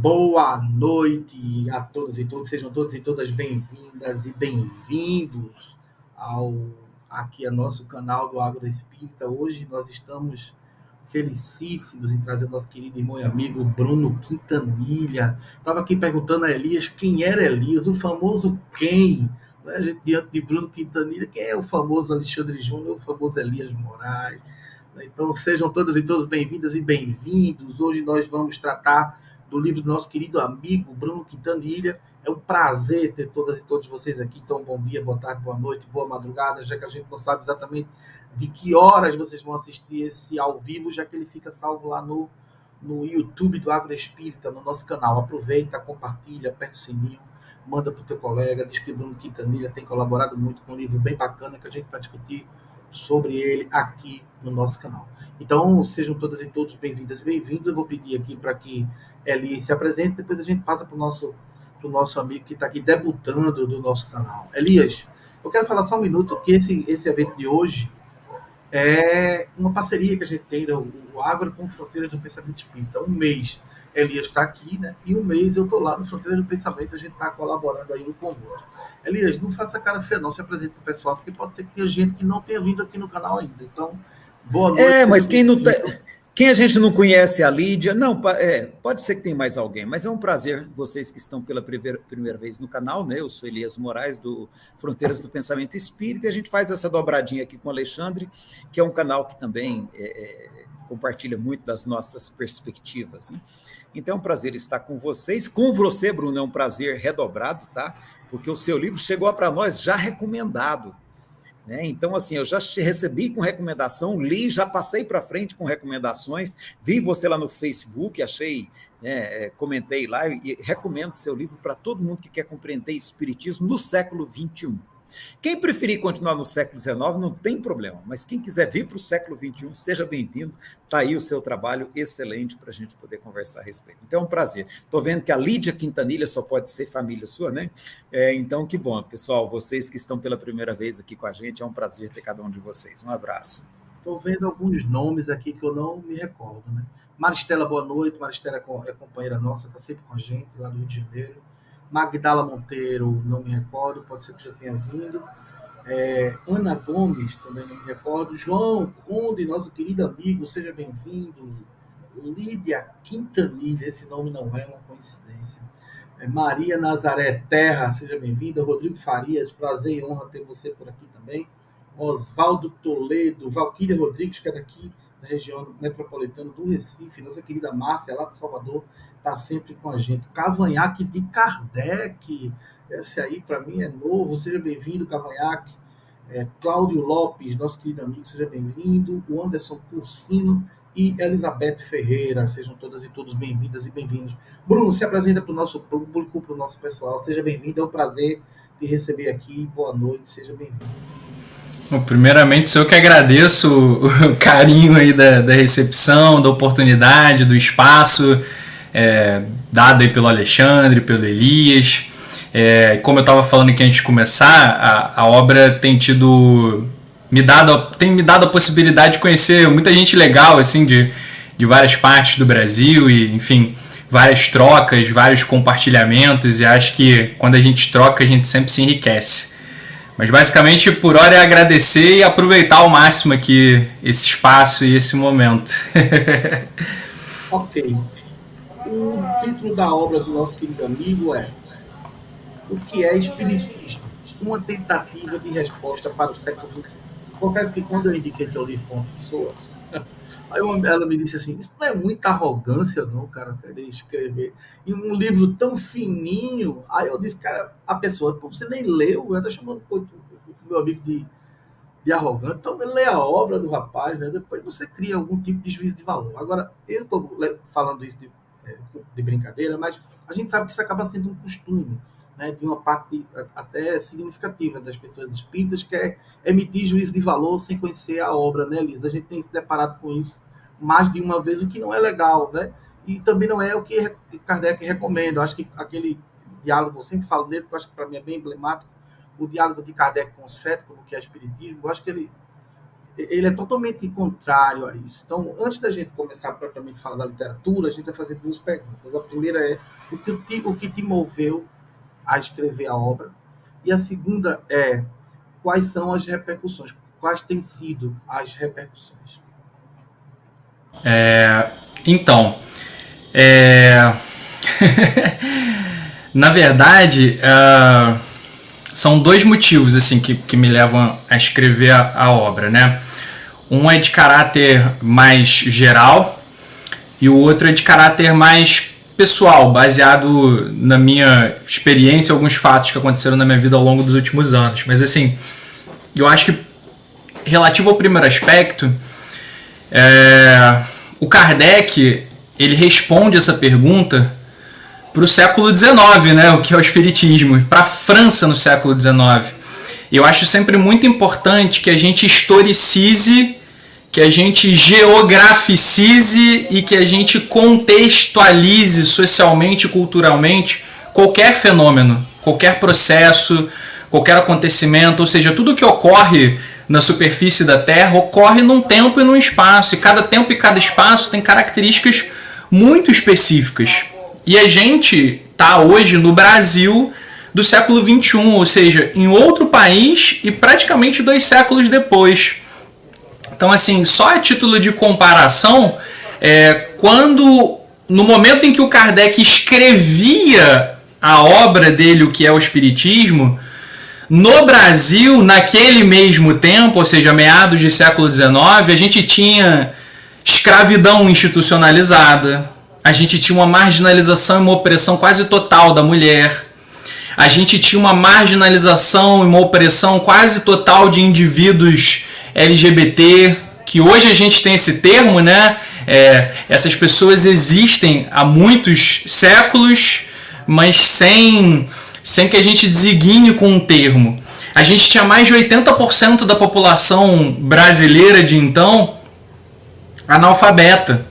Boa noite a todos e todas, sejam todos e todas bem-vindas e bem-vindos ao aqui a nosso canal do Agro Espírita. Hoje nós estamos felicíssimos em trazer o nosso querido irmão e amigo Bruno Quintanilha. Estava aqui perguntando a Elias quem era Elias, o famoso quem? Né? A gente diante de Bruno Quintanilha, quem é o famoso Alexandre Júnior, o famoso Elias Moraes? Então sejam todas e todos bem-vindas e bem-vindos. Hoje nós vamos tratar do livro do nosso querido amigo Bruno Quintanilha. É um prazer ter todas e todos vocês aqui. Então, bom dia, boa tarde, boa noite, boa madrugada, já que a gente não sabe exatamente de que horas vocês vão assistir esse ao vivo, já que ele fica salvo lá no YouTube do Agro Espírita, no nosso canal. Aproveita, compartilha, aperta o sininho, manda para o teu colega, diz que o Bruno Quintanilha tem colaborado muito com um livro bem bacana que a gente vai discutir sobre ele aqui no nosso canal. Então, sejam todas e todos bem-vindas e bem-vindos. Eu vou pedir aqui para que Eli se apresente, depois a gente passa para o nosso amigo que está aqui debutando do nosso canal. Elias, eu quero falar só um minuto que esse evento de hoje é uma parceria que a gente tem, o Agro com Fronteiras do Pensamento Espírita. Um mês Elias está aqui, né? E um mês eu estou lá no Fronteiras do Pensamento, a gente está colaborando aí um com o outro. Elias, não faça cara feia, não se apresente para o pessoal, porque pode ser que tenha gente que não tenha vindo aqui no canal ainda. Então, boa noite, seja Mas quem não bem-vindo. quem a gente não conhece a Lídia, não, pode ser que tem mais alguém, mas é um prazer vocês que estão pela primeira vez no canal, né? Eu sou Elias Moraes, do Fronteiras do Pensamento Espírita, e a gente faz essa dobradinha aqui com o Alexandre, que é um canal que também compartilha muito das nossas perspectivas, né? Então é um prazer estar com vocês. Com você, Bruno, é um prazer redobrado, tá? Porque o seu livro chegou para nós já recomendado. Então, assim, eu já recebi com recomendação, li, já passei para frente com recomendações, vi você lá no Facebook, achei, comentei lá e recomendo seu livro para todo mundo que quer compreender espiritismo no século XXI. Quem preferir continuar no século XIX não tem problema, mas quem quiser vir para o século XXI, seja bem-vindo, está aí o seu trabalho excelente para a gente poder conversar a respeito. Então é um prazer. Estou vendo que a Lídia Quintanilha só pode ser família sua, né? Então que bom, pessoal, vocês que estão pela primeira vez aqui com a gente, é um prazer ter cada um de vocês. Um abraço. Estou vendo alguns nomes aqui que eu não me recordo, né? Maristela, boa noite. Maristela é companheira nossa, está sempre com a gente, lá do Rio de Janeiro. Magdala Monteiro, não me recordo, pode ser que já tenha vindo. Ana Gomes, também não me recordo. João Conde, nosso querido amigo, seja bem-vindo. Lídia Quintanilha, esse nome não é uma coincidência. Maria Nazaré Terra, seja bem-vinda. Rodrigo Farias, prazer e honra ter você por aqui também. Oswaldo Toledo, Valquíria Rodrigues, que é daqui da região metropolitana do Recife, nossa querida Márcia, lá de Salvador, está sempre com a gente. Cavanhaque de Kardec, esse aí para mim é novo, seja bem-vindo, Cavanhaque. Cláudio Lopes, nosso querido amigo, seja bem-vindo. O Anderson Cursino e Elizabeth Ferreira, sejam todas e todos bem-vindas e bem-vindos. Bruno, se apresenta para o nosso público, para o nosso pessoal, seja bem-vindo, é um prazer te receber aqui, boa noite, seja bem-vindo. Bom, primeiramente, sou eu que agradeço o carinho aí da recepção, da oportunidade, do espaço dado aí pelo Alexandre, pelo Elias. Como eu estava falando aqui antes de começar, a obra tem me dado a possibilidade de conhecer muita gente legal, assim, de várias partes do Brasil e, enfim, várias trocas, vários compartilhamentos, e acho que quando a gente troca, a gente sempre se enriquece. Mas basicamente, por hora, é agradecer e aproveitar ao máximo aqui esse espaço e esse momento. Ok. O título da obra do nosso querido amigo é O que é Espiritismo? Uma tentativa de resposta para o século XXI. Confesso que quando eu indiquei teu livro para uma pessoa, aí ela me disse assim, isso não é muita arrogância não, cara, querer escrever em um livro tão fininho. Aí eu disse, cara, a pessoa, pô, você nem leu, ela tá chamando o meu amigo de arrogante, então lê a obra do rapaz, né? Depois você cria algum tipo de juízo de valor. Agora, eu estou falando isso de brincadeira, mas a gente sabe que isso acaba sendo um costume, né, de uma parte até significativa das pessoas espíritas, que é emitir juízo de valor sem conhecer a obra, né, Lisa? A gente tem se deparado com isso mais de uma vez, o que não é legal, né? E também não é o que Kardec recomenda. Eu acho que aquele diálogo, eu sempre falo nele, porque eu acho que para mim é bem emblemático, o diálogo de Kardec com o cético, no que é espiritismo, eu acho que ele é totalmente contrário a isso. Então, antes da gente começar propriamente a falar da literatura, a gente vai fazer duas perguntas. A primeira é o que te moveu a escrever a obra? E a segunda é quais são as repercussões? Quais têm sido as repercussões? Então, na verdade, são dois motivos assim que me levam a escrever a obra, né? Um é de caráter mais geral e o outro é de caráter mais pessoal, baseado na minha experiência e alguns fatos que aconteceram na minha vida ao longo dos últimos anos. Mas assim, eu acho que relativo ao primeiro aspecto, o Kardec ele responde essa pergunta para o século XIX, né, o que é o Espiritismo, para a França no século XIX. E eu acho sempre muito importante que a gente historicize, que a gente geograficize e que a gente contextualize socialmente e culturalmente qualquer fenômeno, qualquer processo, qualquer acontecimento, ou seja, tudo que ocorre na superfície da Terra ocorre num tempo e num espaço, e cada tempo e cada espaço tem características muito específicas. E a gente está hoje no Brasil do século XXI, ou seja, em outro país e praticamente 2 séculos depois. Então, assim, só a título de comparação, no momento em que o Kardec escrevia a obra dele, o que é o Espiritismo, no Brasil, naquele mesmo tempo, ou seja, meados do século XIX, a gente tinha escravidão institucionalizada, a gente tinha uma marginalização e uma opressão quase total da mulher, a gente tinha uma marginalização e uma opressão quase total de indivíduos LGBT, que hoje a gente tem esse termo, né? Essas pessoas existem há muitos séculos, mas sem que a gente designe com um termo. A gente tinha mais de 80% da população brasileira de então analfabeta.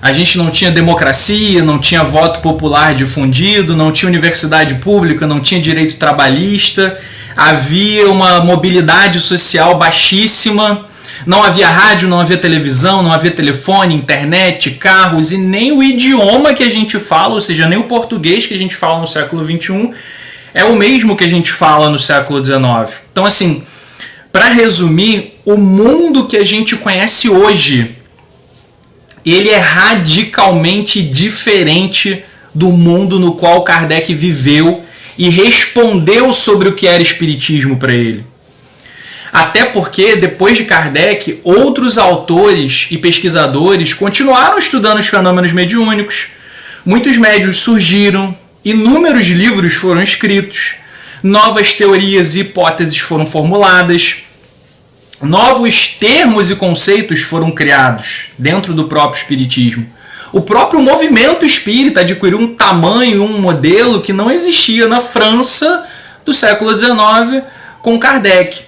A gente não tinha democracia, não tinha voto popular difundido, não tinha universidade pública, não tinha direito trabalhista, havia uma mobilidade social baixíssima, não havia rádio, não havia televisão, não havia telefone, internet, carros e nem o idioma que a gente fala, ou seja, nem o português que a gente fala no século XXI é o mesmo que a gente fala no século XIX. Então, assim, para resumir, o mundo que a gente conhece hoje, ele é radicalmente diferente do mundo no qual Kardec viveu e respondeu sobre o que era espiritismo para ele. Até porque, depois de Kardec, outros autores e pesquisadores continuaram estudando os fenômenos mediúnicos, muitos médiuns surgiram, inúmeros livros foram escritos, novas teorias e hipóteses foram formuladas, novos termos e conceitos foram criados dentro do próprio espiritismo. O próprio movimento espírita adquiriu um tamanho, um modelo que não existia na França do século XIX com Kardec.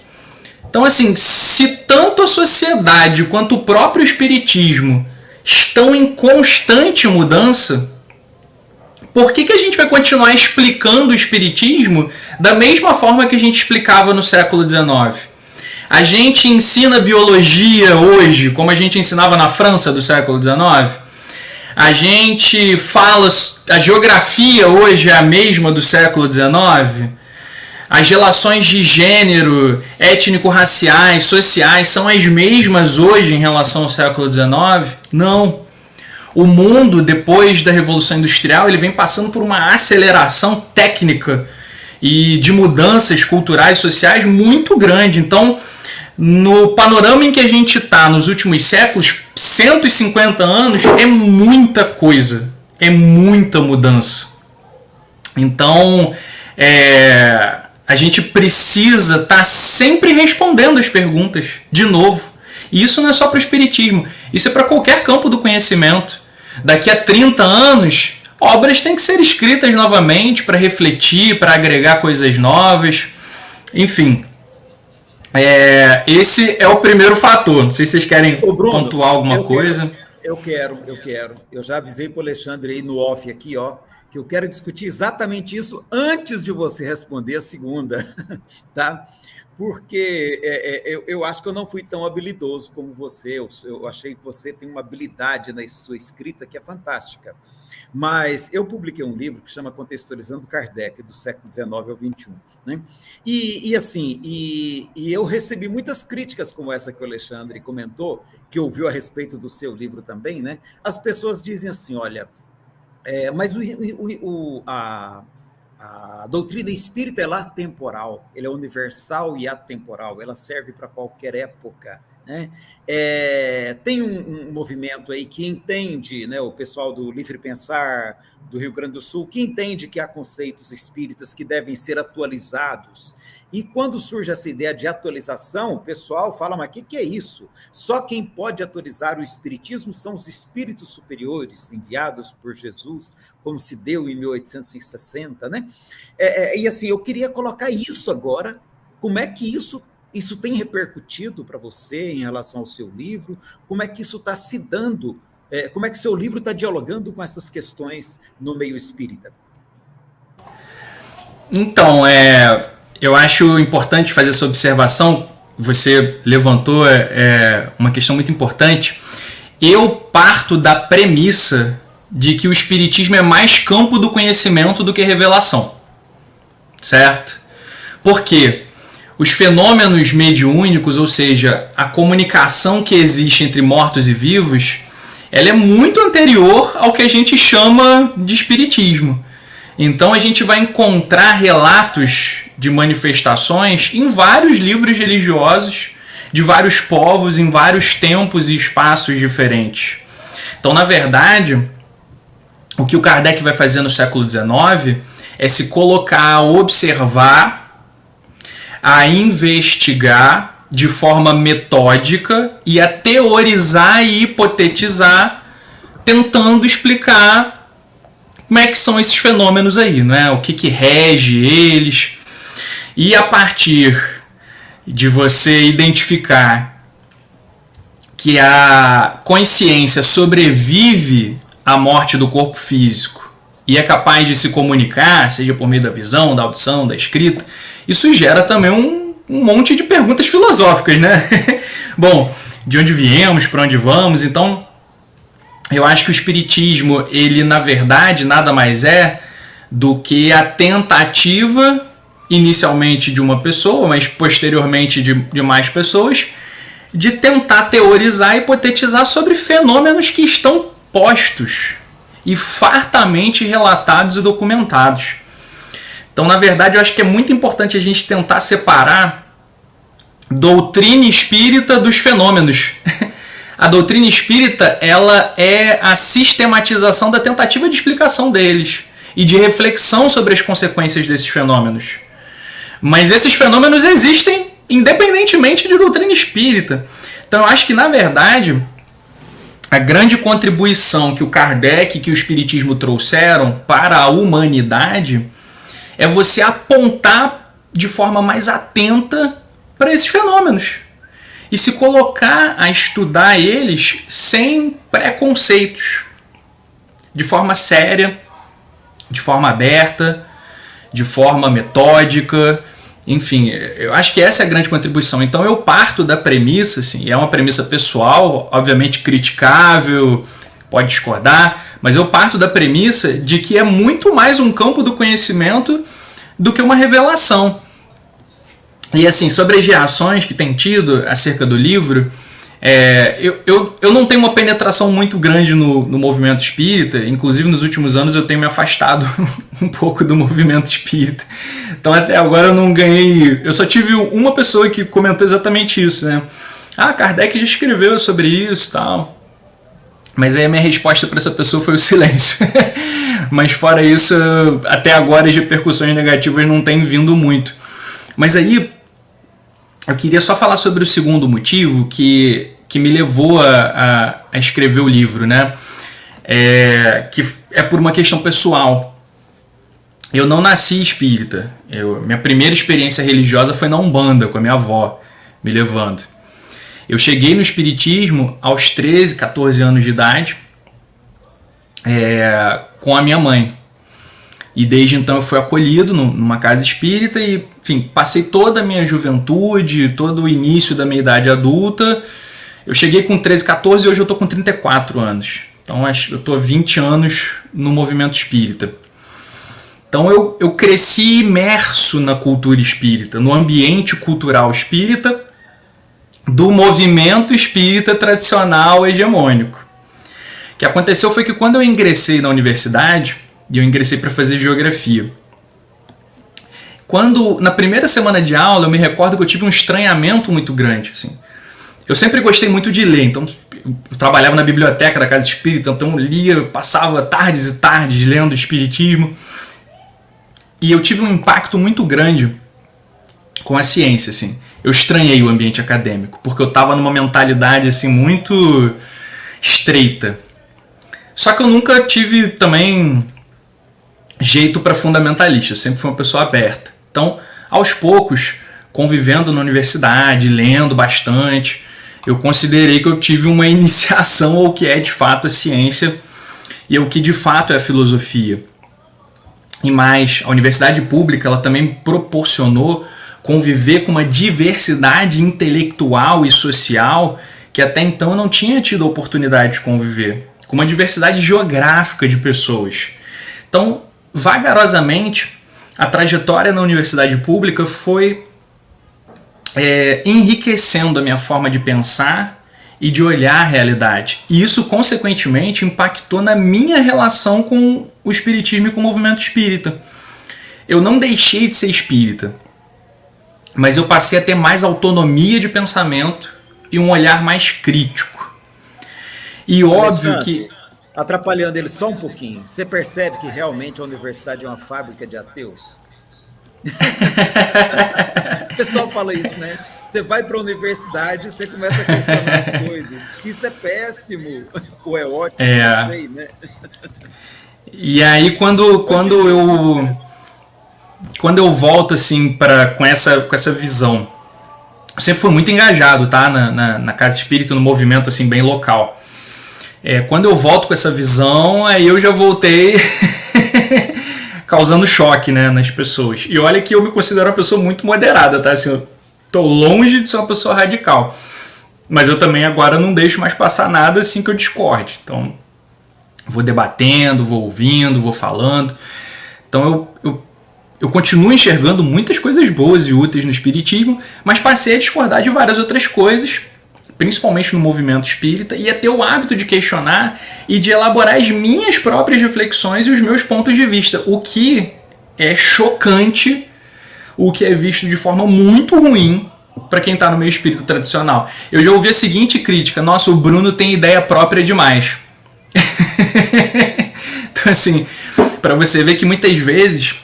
Então, assim, se tanto a sociedade quanto o próprio espiritismo estão em constante mudança, por que a gente vai continuar explicando o espiritismo da mesma forma que a gente explicava no século XIX? A gente ensina biologia hoje como a gente ensinava na França do século XIX? A gente fala... A geografia hoje é a mesma do século XIX? As relações de gênero, étnico-raciais, sociais são as mesmas hoje em relação ao século XIX? Não. O mundo, depois da Revolução Industrial, ele vem passando por uma aceleração técnica e de mudanças culturais e sociais muito grande. Então, no panorama em que a gente está nos últimos séculos, 150 anos é muita coisa, é muita mudança. Então, a gente precisa estar sempre respondendo as perguntas de novo. E isso não é só para o espiritismo, isso é para qualquer campo do conhecimento. Daqui a 30 anos, obras têm que ser escritas novamente para refletir, para agregar coisas novas. Enfim, esse é o primeiro fator. Não sei se vocês querem pontuar alguma coisa. Eu quero. Eu já avisei para o Alexandre aí no off aqui, ó, que eu quero discutir exatamente isso antes de você responder a segunda, tá? porque eu acho que eu não fui tão habilidoso como você. Eu achei que você tem uma habilidade na sua escrita que é fantástica. Mas eu publiquei um livro que chama Contextualizando Kardec, do século XIX ao XXI. Né? E eu recebi muitas críticas como essa que o Alexandre comentou, que ouviu a respeito do seu livro também. Né? As pessoas dizem assim, olha, mas a doutrina espírita é atemporal, ela é universal e atemporal, ela serve para qualquer época. Né? Tem um movimento aí que entende, né, o pessoal do Livre Pensar do Rio Grande do Sul, que entende que há conceitos espíritas que devem ser atualizados. E quando surge essa ideia de atualização, o pessoal fala, mas o que é isso? Só quem pode atualizar o espiritismo são os espíritos superiores enviados por Jesus, como se deu em 1860, né? E assim, eu queria colocar isso agora, como é que isso tem repercutido para você em relação ao seu livro? Como é que isso está se dando? Como é que o seu livro está dialogando com essas questões no meio espírita? Então, eu acho importante fazer essa observação. Você levantou uma questão muito importante. Eu parto da premissa de que o espiritismo é mais campo do conhecimento do que revelação. Certo? Por quê? Os fenômenos mediúnicos, ou seja, a comunicação que existe entre mortos e vivos, ela é muito anterior ao que a gente chama de espiritismo. Então a gente vai encontrar relatos de manifestações em vários livros religiosos, de vários povos, em vários tempos e espaços diferentes. Então, na verdade, o que o Kardec vai fazer no século XIX é se colocar a observar, a investigar de forma metódica e a teorizar e hipotetizar, tentando explicar como é que são esses fenômenos aí, né? O que rege eles. E a partir de você identificar que a consciência sobrevive à morte do corpo físico e é capaz de se comunicar, seja por meio da visão, da audição, da escrita, isso gera também um monte de perguntas filosóficas, né? Bom, de onde viemos, para onde vamos? Então, eu acho que o espiritismo, ele na verdade nada mais é do que a tentativa, inicialmente de uma pessoa, mas posteriormente de mais pessoas, de tentar teorizar e hipotetizar sobre fenômenos que estão postos e fartamente relatados e documentados. Então, na verdade, eu acho que é muito importante a gente tentar separar doutrina espírita dos fenômenos. A doutrina espírita, ela é a sistematização da tentativa de explicação deles e de reflexão sobre as consequências desses fenômenos. Mas esses fenômenos existem independentemente de doutrina espírita. Então eu acho que, na verdade, a grande contribuição que o Kardec e que o espiritismo trouxeram para a humanidade é você apontar de forma mais atenta para esses fenômenos e se colocar a estudar eles sem preconceitos, de forma séria, de forma aberta, de forma metódica. Enfim, eu acho que essa é a grande contribuição. Então eu parto da premissa, assim, é uma premissa pessoal, obviamente criticável, pode discordar, mas eu parto da premissa de que é muito mais um campo do conhecimento do que uma revelação. E assim, sobre as reações que tem tido acerca do livro, eu não tenho uma penetração muito grande no movimento espírita, inclusive nos últimos anos eu tenho me afastado um pouco do movimento espírita. Então até agora eu não ganhei, eu só tive uma pessoa que comentou exatamente isso, né? Kardec já escreveu sobre isso e tal. Mas aí a minha resposta para essa pessoa foi o silêncio. Mas fora isso, até agora as repercussões negativas não têm vindo muito. Mas aí eu queria só falar sobre o segundo motivo que me levou a escrever o livro, né? Que é por uma questão pessoal. Eu não nasci espírita. Minha primeira experiência religiosa foi na Umbanda, com a minha avó me levando. Eu cheguei no espiritismo aos 13, 14 anos de idade, com a minha mãe. E desde então eu fui acolhido numa casa espírita e, enfim, passei toda a minha juventude, todo o início da minha idade adulta. Eu cheguei com 13, 14 e hoje eu estou com 34 anos. Então eu estou há 20 anos no movimento espírita. Então eu cresci imerso na cultura espírita, no ambiente cultural espírita, do movimento espírita tradicional hegemônico. O que aconteceu foi que quando eu ingressei na universidade, e eu ingressei para fazer geografia, na primeira semana de aula eu me recordo que eu tive um estranhamento muito grande. Assim. Eu sempre gostei muito de ler, então eu trabalhava na biblioteca da casa espírita, então eu lia, passava tardes e tardes lendo espiritismo, e eu tive um impacto muito grande com a ciência. Assim. Eu estranhei o ambiente acadêmico, porque eu estava numa mentalidade assim, muito estreita. Só que eu nunca tive também jeito para fundamentalista, eu sempre fui uma pessoa aberta. Então, aos poucos, convivendo na universidade, lendo bastante, eu considerei que eu tive uma iniciação ao que é de fato a ciência e ao que de fato é a filosofia. E mais, a universidade pública ela também proporcionou conviver com uma diversidade intelectual e social que até então eu não tinha tido a oportunidade de conviver, com uma diversidade geográfica de pessoas. Então, vagarosamente, a trajetória na universidade pública foi enriquecendo a minha forma de pensar e de olhar a realidade. E isso, consequentemente, impactou na minha relação com o espiritismo e com o movimento espírita. Eu não deixei de ser espírita, mas eu passei a ter mais autonomia de pensamento e um olhar mais crítico. E óbvio que... Atrapalhando ele só um pouquinho, você percebe que realmente a universidade é uma fábrica de ateus? O pessoal fala isso, né? Você vai para a universidade e você começa a questionar as coisas. Isso é péssimo. Ou é ótimo, não sei, né? E aí, quando eu volto assim com essa visão, eu sempre fui muito engajado, tá? Na casa espírita, no movimento assim bem local. Quando eu volto com essa visão, aí eu já voltei causando choque, né, nas pessoas. E olha que eu me considero uma pessoa muito moderada, tá? Assim, eu tô longe de ser uma pessoa radical. Mas eu também agora não deixo mais passar nada assim que eu discorde. Então, vou debatendo, vou ouvindo, vou falando. Então, eu continuo enxergando muitas coisas boas e úteis no espiritismo, mas passei a discordar de várias outras coisas, principalmente no movimento espírita, e a ter o hábito de questionar e de elaborar as minhas próprias reflexões e os meus pontos de vista, o que é chocante, o que é visto de forma muito ruim para quem está no meio espírita tradicional. Eu já ouvi a seguinte crítica: nossa, o Bruno tem ideia própria demais. Então, assim, para você ver que muitas vezes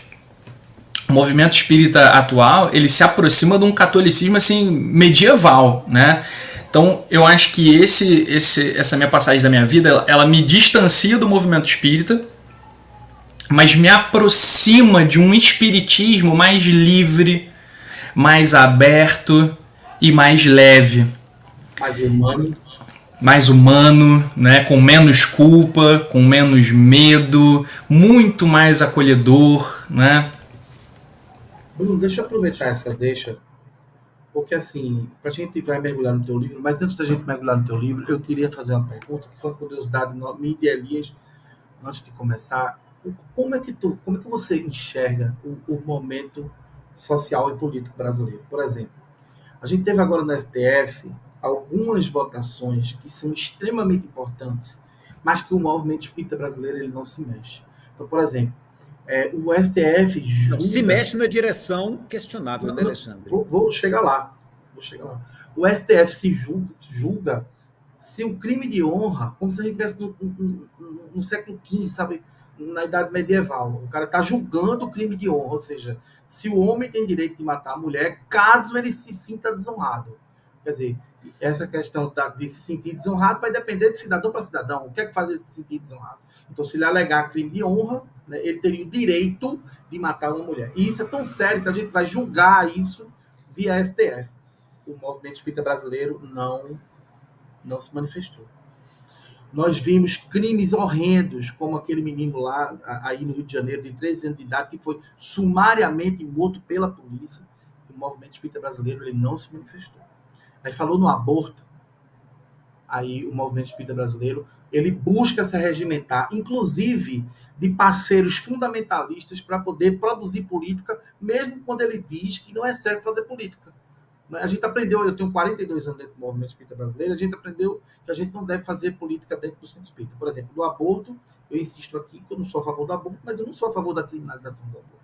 o movimento espírita atual ele se aproxima de um catolicismo assim, medieval, né? Então, eu acho que essa minha passagem da minha vida, ela me distancia do movimento espírita, mas me aproxima de um espiritismo mais livre, mais aberto e mais leve. Mais humano, né? Com menos culpa, com menos medo, muito mais acolhedor, né? Bruno, deixa eu aproveitar essa deixa. Porque, assim, para a gente vai mergulhar no teu livro, mas antes da gente mergulhar no teu livro, eu queria fazer uma pergunta, que foi uma curiosidade minha, Elias, antes de começar. Como é que você enxerga o momento social e político brasileiro? Por exemplo, a gente teve agora no STF algumas votações que são extremamente importantes, mas que o movimento espírita brasileiro ele não se mexe. Então, por exemplo, o STF julga... Não, se mexe na direção questionável, né, Alexandre? Vou chegar lá. O STF se julga se o crime de honra, como se a gente estivesse no século XV, sabe? Na Idade Medieval. O cara está julgando o crime de honra, ou seja, se o homem tem direito de matar a mulher, caso ele se sinta desonrado. Quer dizer, essa questão de se sentir desonrado vai depender de cidadão para cidadão. O que é que faz ele se sentir desonrado? Então, se ele alegar crime de honra, né, ele teria o direito de matar uma mulher. E isso é tão sério que a gente vai julgar isso via STF. O movimento espírita brasileiro não se manifestou. Nós vimos crimes horrendos, como aquele menino lá, aí no Rio de Janeiro, de 13 anos de idade, que foi sumariamente morto pela polícia. O movimento espírita brasileiro ele não se manifestou. Aí falou no aborto, aí o movimento espírita brasileiro ele busca se regimentar, inclusive de parceiros fundamentalistas para poder produzir política, mesmo quando ele diz que não é certo fazer política. A gente aprendeu, eu tenho 42 anos dentro do movimento espírita brasileiro, a gente aprendeu que a gente não deve fazer política dentro do centro espírita. Por exemplo, do aborto, eu insisto aqui que eu não sou a favor do aborto, mas eu não sou a favor da criminalização do aborto.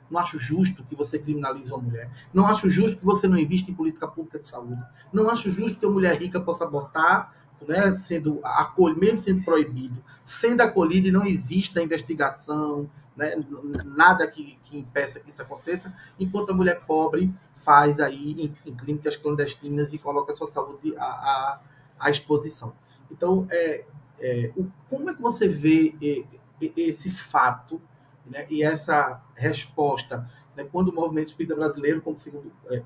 Não acho justo que você criminalize uma mulher. Não acho justo que você não invista em política pública de saúde. Não acho justo que uma mulher rica possa abortar, né, sendo acolhido, mesmo sendo proibido, sendo acolhido e não exista investigação, né, nada que impeça que isso aconteça, enquanto a mulher pobre faz aí em clínicas clandestinas e coloca a sua saúde à exposição. Então, como é que você vê esse fato, né, e essa resposta, né, quando o movimento espírita brasileiro,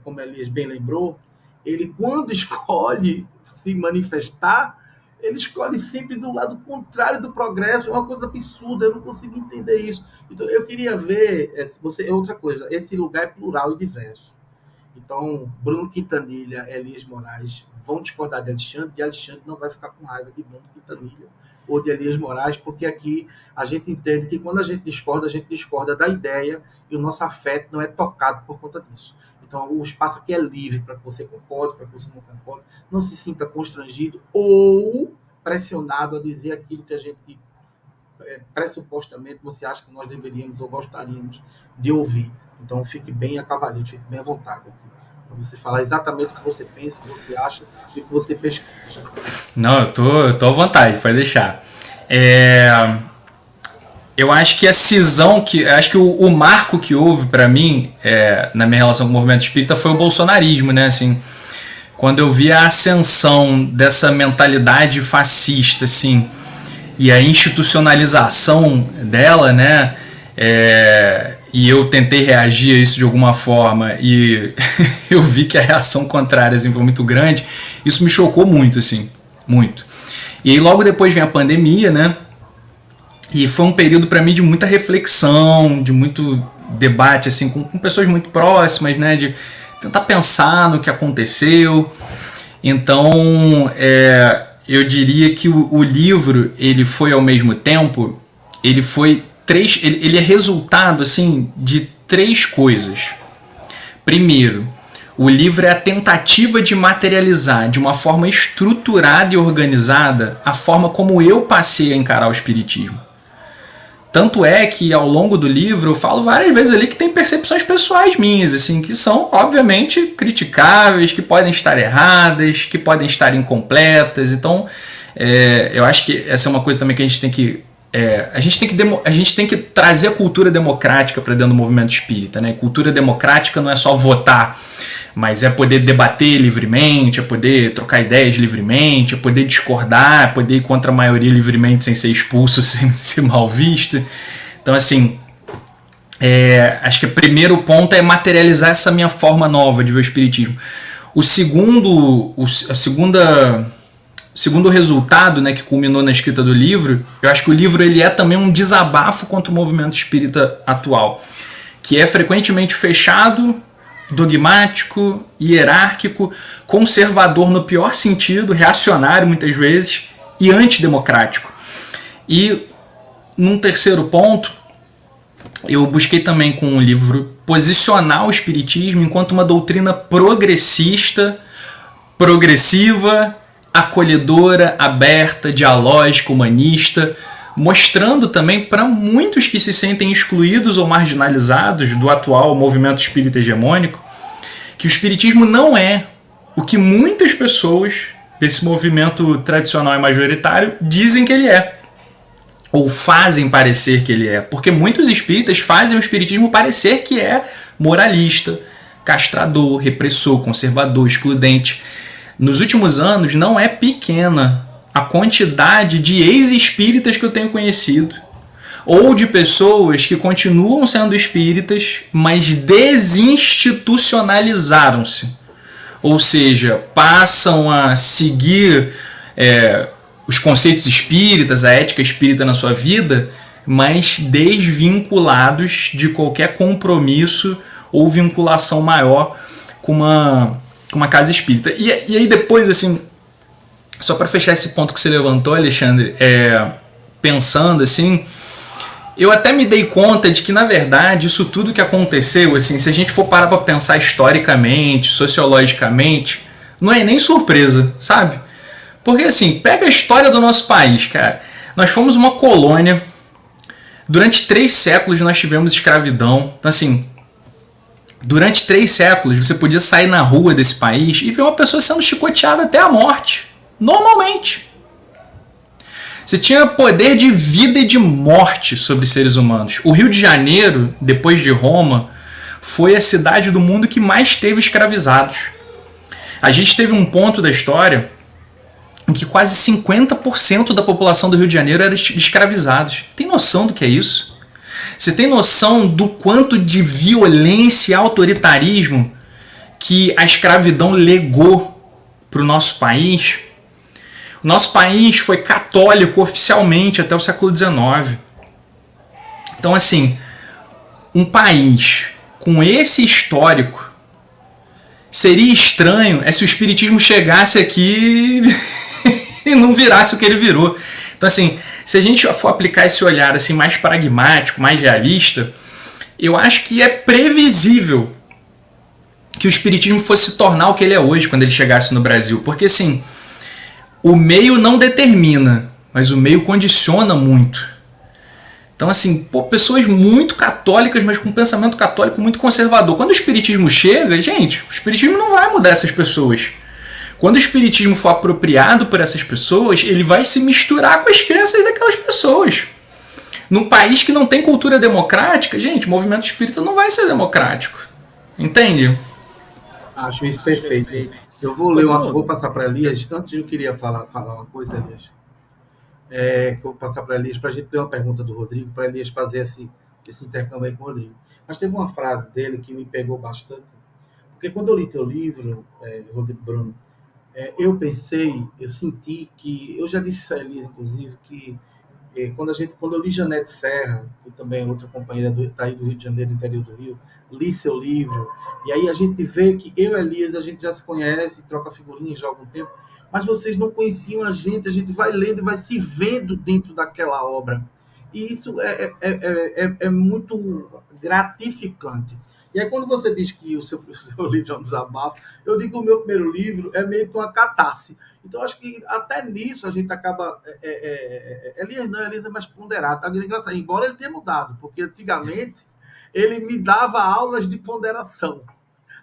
como Elias bem lembrou, ele, quando escolhe se manifestar, ele escolhe sempre do lado contrário do progresso, é uma coisa absurda, eu não consigo entender isso. Então, eu queria ver, outra coisa, esse lugar é plural e diverso. Então, Bruno Quintanilha, Elias Moraes vão discordar de Alexandre, e Alexandre não vai ficar com raiva de Bruno Quintanilha ou de Elias Moraes, porque aqui a gente entende que quando a gente discorda da ideia e o nosso afeto não é tocado por conta disso. Então, o espaço aqui é livre para que você concorde, para que você não concorde, não se sinta constrangido ou pressionado a dizer aquilo que a gente pressupostamente você acha que nós deveríamos ou gostaríamos de ouvir. Então, fique bem a cavaleiro, fique bem à vontade aqui, para você falar exatamente o que você pensa, o que você acha e o que você pesquisa. Não, eu tô à vontade, pode deixar. Eu acho que a cisão, acho que o marco que houve para mim na minha relação com o movimento espírita foi o bolsonarismo, né? Assim, quando eu vi a ascensão dessa mentalidade fascista, assim, e a institucionalização dela, né? E eu tentei reagir a isso de alguma forma e eu vi que a reação contrária assim, foi muito grande. Isso me chocou muito, assim, muito. E aí logo depois vem a pandemia, né? E foi um período para mim de muita reflexão, de muito debate assim, com pessoas muito próximas, né? De tentar pensar no que aconteceu. Então, eu diria que o livro, ele foi ao mesmo tempo, ele é resultado assim, de 3 coisas. Primeiro, o livro é a tentativa de materializar de uma forma estruturada e organizada a forma como eu passei a encarar o espiritismo. Tanto é que ao longo do livro eu falo várias vezes ali que tem percepções pessoais minhas, assim, que são obviamente criticáveis, que podem estar erradas, que podem estar incompletas. Então, eu acho que essa é uma coisa também que a gente tem que a gente tem que trazer a cultura democrática para dentro do movimento espírita, né? Cultura democrática não é só votar, mas é poder debater livremente, é poder trocar ideias livremente, é poder discordar, é poder ir contra a maioria livremente sem ser expulso, sem ser mal visto. Então, assim, acho que o primeiro ponto é materializar essa minha forma nova de ver o espiritismo. O segundo resultado, né, que culminou na escrita do livro, eu acho que o livro ele é também um desabafo contra o movimento espírita atual, que é frequentemente fechado, dogmático, hierárquico, conservador no pior sentido, reacionário muitas vezes e antidemocrático. E num terceiro ponto, eu busquei também com o livro posicionar o espiritismo enquanto uma doutrina progressiva, acolhedora, aberta, dialógica, humanista, mostrando também para muitos que se sentem excluídos ou marginalizados do atual movimento espírita hegemônico, que o espiritismo não é o que muitas pessoas desse movimento tradicional e majoritário dizem que ele é, ou fazem parecer que ele é, porque muitos espíritas fazem o espiritismo parecer que é moralista, castrador, repressor, conservador, excludente. Nos últimos anos não é pequena a quantidade de ex-espíritas que eu tenho conhecido, ou de pessoas que continuam sendo espíritas, mas desinstitucionalizaram-se. Ou seja, passam a seguir os conceitos espíritas, a ética espírita na sua vida, mas desvinculados de qualquer compromisso ou vinculação maior com uma casa espírita. E aí depois, assim, só para fechar esse ponto que você levantou, Alexandre, pensando assim, eu até me dei conta de que, na verdade, isso tudo que aconteceu, assim, se a gente for parar para pensar historicamente, sociologicamente, não é nem surpresa, sabe? Porque, assim, pega a história do nosso país, cara. Nós fomos uma colônia. Durante 3 séculos nós tivemos escravidão. Então, assim, durante 3 séculos você podia sair na rua desse país e ver uma pessoa sendo chicoteada até a morte. Normalmente. Você tinha poder de vida e de morte sobre seres humanos. O Rio de Janeiro, depois de Roma, foi a cidade do mundo que mais teve escravizados. A gente teve um ponto da história em que quase 50% da população do Rio de Janeiro era escravizados. Tem noção do que é isso? Você tem noção do quanto de violência e autoritarismo que a escravidão legou para o nosso país? O nosso país foi católico oficialmente até o século XIX. Então, assim, um país com esse histórico, seria estranho se o espiritismo chegasse aqui e não virasse o que ele virou. Então, assim, se a gente for aplicar esse olhar assim, mais pragmático, mais realista, eu acho que é previsível que o espiritismo fosse se tornar o que ele é hoje quando ele chegasse no Brasil. Porque, assim, o meio não determina, mas o meio condiciona muito. Então, assim, pessoas muito católicas, mas com um pensamento católico muito conservador. Quando o espiritismo chega, gente, o espiritismo não vai mudar essas pessoas. Quando o espiritismo for apropriado por essas pessoas, ele vai se misturar com as crenças daquelas pessoas. Num país que não tem cultura democrática, gente, o movimento espírita não vai ser democrático. Entende? Acho isso perfeito. Eu vou passar para Elias. Antes eu queria falar uma coisa, Elias. Que eu vou passar para Elias, para a gente ter uma pergunta do Rodrigo, para Elias fazer esse intercâmbio aí com o Rodrigo. Mas teve uma frase dele que me pegou bastante, porque quando eu li teu livro, Rodrigo Bruno, eu senti que, eu já disse a Elias, inclusive, que quando eu li Janete Serra, que também é outra companheira daí do Rio de Janeiro, do interior do Rio, li seu livro, e aí a gente vê que eu e Elias, a gente já se conhece, troca figurinhas já há algum tempo, mas vocês não conheciam a gente vai lendo e vai se vendo dentro daquela obra. E isso é muito gratificante. E aí, quando você diz que o seu livro é um desabafo, eu digo que o meu primeiro livro é meio que uma catarse. Então, acho que até nisso a gente acaba... Elias é mais ponderado. É engraçado, embora ele tenha mudado, porque antigamente ele me dava aulas de ponderação.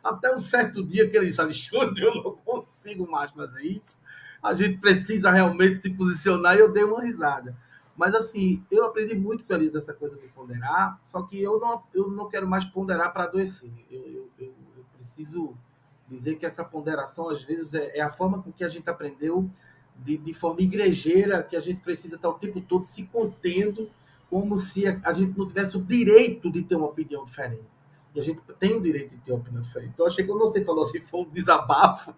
Até um certo dia que ele disse, Alexandre, eu não consigo mais fazer isso. A gente precisa realmente se posicionar, e eu dei uma risada. Mas, assim, eu aprendi muito com Elias essa coisa de ponderar, só que eu não quero mais ponderar para adoecer. Eu preciso dizer que essa ponderação, às vezes, é a forma com que a gente aprendeu de forma igrejeira, que a gente precisa estar o tempo todo se contendo, como se a gente não tivesse o direito de ter uma opinião diferente. E a gente tem o direito de ter uma opinião diferente. Então, achei que quando você falou assim, foi um desabafo,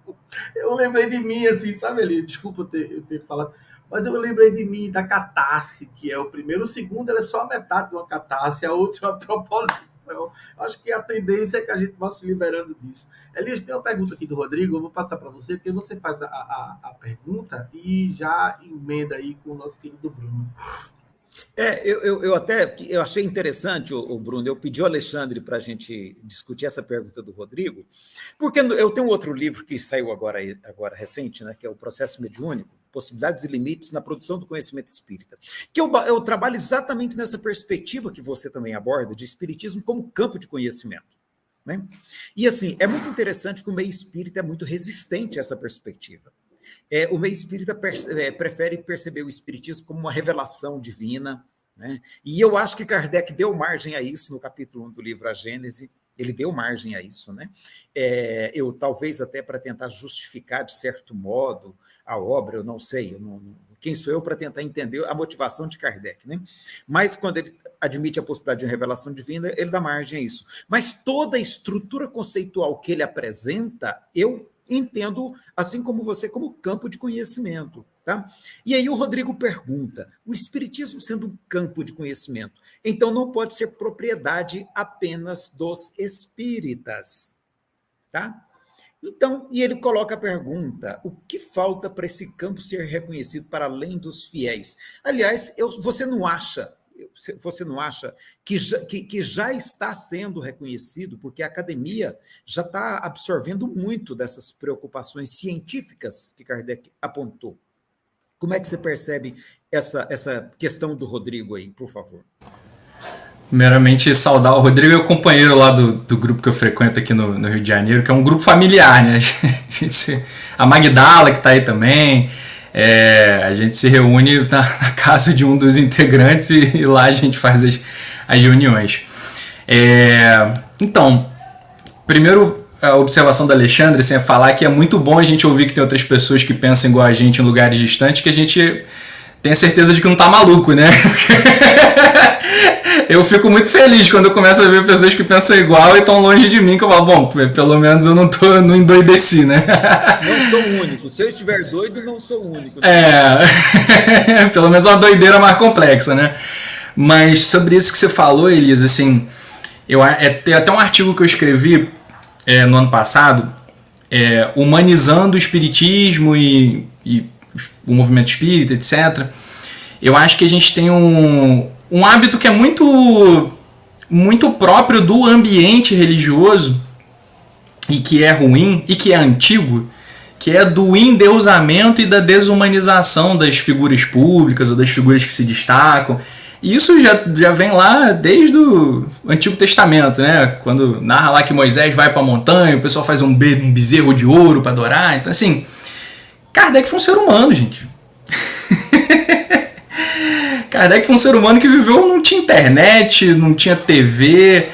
eu lembrei de mim, assim, sabe, Elias? Desculpa eu ter falado. Mas eu lembrei de mim, da catarse, que é o primeiro. O segundo, ela é só a metade de uma catarse, a outra é uma proposição. Acho que a tendência é que a gente vá se liberando disso. Elias, tem uma pergunta aqui do Rodrigo, eu vou passar para você, porque você faz a pergunta e já emenda aí com o nosso querido Bruno. Eu achei interessante, o Bruno, eu pedi ao Alexandre para a gente discutir essa pergunta do Rodrigo, porque eu tenho outro livro que saiu agora recente, né, que é o Processo Mediúnico, Possibilidades e Limites na Produção do Conhecimento Espírita, que eu trabalho exatamente nessa perspectiva que você também aborda, de espiritismo como campo de conhecimento. Né? E, assim, é muito interessante que o meio espírita é muito resistente a essa perspectiva. O meio espírita prefere perceber o espiritismo como uma revelação divina, né? E eu acho que Kardec deu margem a isso no capítulo 1 do livro A Gênese, ele deu margem a isso, né? Talvez até para tentar justificar, de certo modo, a obra, eu não sei, quem sou eu para tentar entender a motivação de Kardec, né? Mas quando ele admite a possibilidade de uma revelação divina, ele dá margem a isso. Mas toda a estrutura conceitual que ele apresenta, eu entendo, assim como você, como campo de conhecimento. Tá? E aí o Rodrigo pergunta, o espiritismo sendo um campo de conhecimento, então não pode ser propriedade apenas dos espíritas. Tá? Então, e ele coloca a pergunta, o que falta para esse campo ser reconhecido para além dos fiéis? Aliás, você não acha que já está sendo reconhecido, porque a academia já está absorvendo muito dessas preocupações científicas que Kardec apontou? Como é que você percebe essa questão do Rodrigo aí, por favor? Primeiramente, saudar o Rodrigo, é o companheiro lá do grupo que eu frequento aqui no Rio de Janeiro, que é um grupo familiar, né? A Magdala, que está aí também, a gente se reúne na casa de um dos integrantes e lá a gente faz as reuniões. Então, primeiro, a observação da Alexandre, assim, é falar que é muito bom a gente ouvir que tem outras pessoas que pensam igual a gente em lugares distantes, que a gente tem a certeza de que não tá maluco, né? Eu fico muito feliz quando eu começo a ver pessoas que pensam igual e estão longe de mim, que eu falo, bom, pelo menos eu não endoideci, né? Não sou o único. Se eu estiver doido, não sou o único. Né? Pelo menos é uma doideira mais complexa, né? Mas sobre isso que você falou, Elias, assim, tem até um artigo que eu escrevi no ano passado, humanizando o espiritismo e o movimento espírita, etc. Eu acho que a gente tem um hábito que é muito, muito próprio do ambiente religioso e que é ruim e que é antigo, que é do endeusamento e da desumanização das figuras públicas ou das figuras que se destacam. E isso já vem lá desde o Antigo Testamento, né? Quando narra lá que Moisés vai para a montanha, o pessoal faz um bezerro de ouro para adorar. Então, assim, Kardec foi um ser humano, gente. Kardec foi um ser humano que viveu, não tinha internet, não tinha TV.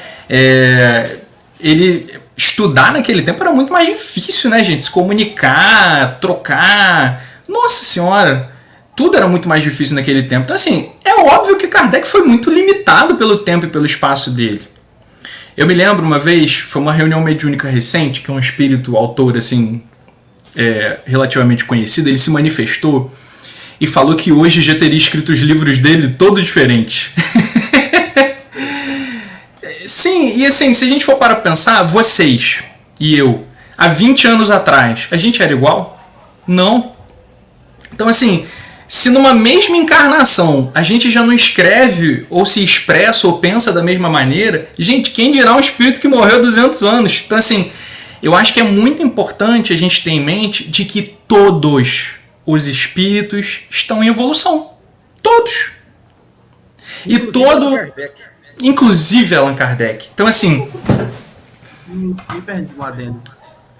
Ele estudar naquele tempo era muito mais difícil, né, gente? Se comunicar, trocar. Nossa Senhora, tudo era muito mais difícil naquele tempo. Então, assim, é óbvio que Kardec foi muito limitado pelo tempo e pelo espaço dele. Eu me lembro uma vez, foi uma reunião mediúnica recente, que um espírito autor, assim, relativamente conhecido, ele se manifestou e falou que hoje já teria escrito os livros dele todo diferente. Sim, e assim, se a gente for para pensar, vocês e eu, há 20 anos atrás, a gente era igual? Não. Então, assim, se numa mesma encarnação a gente já não escreve, ou se expressa, ou pensa da mesma maneira, gente, quem dirá um espírito que morreu há 200 anos? Então, assim, eu acho que é muito importante a gente ter em mente de que todos os espíritos estão em evolução. Todos. Inclusive Allan Kardec. Então, assim... Me perdi um adendo.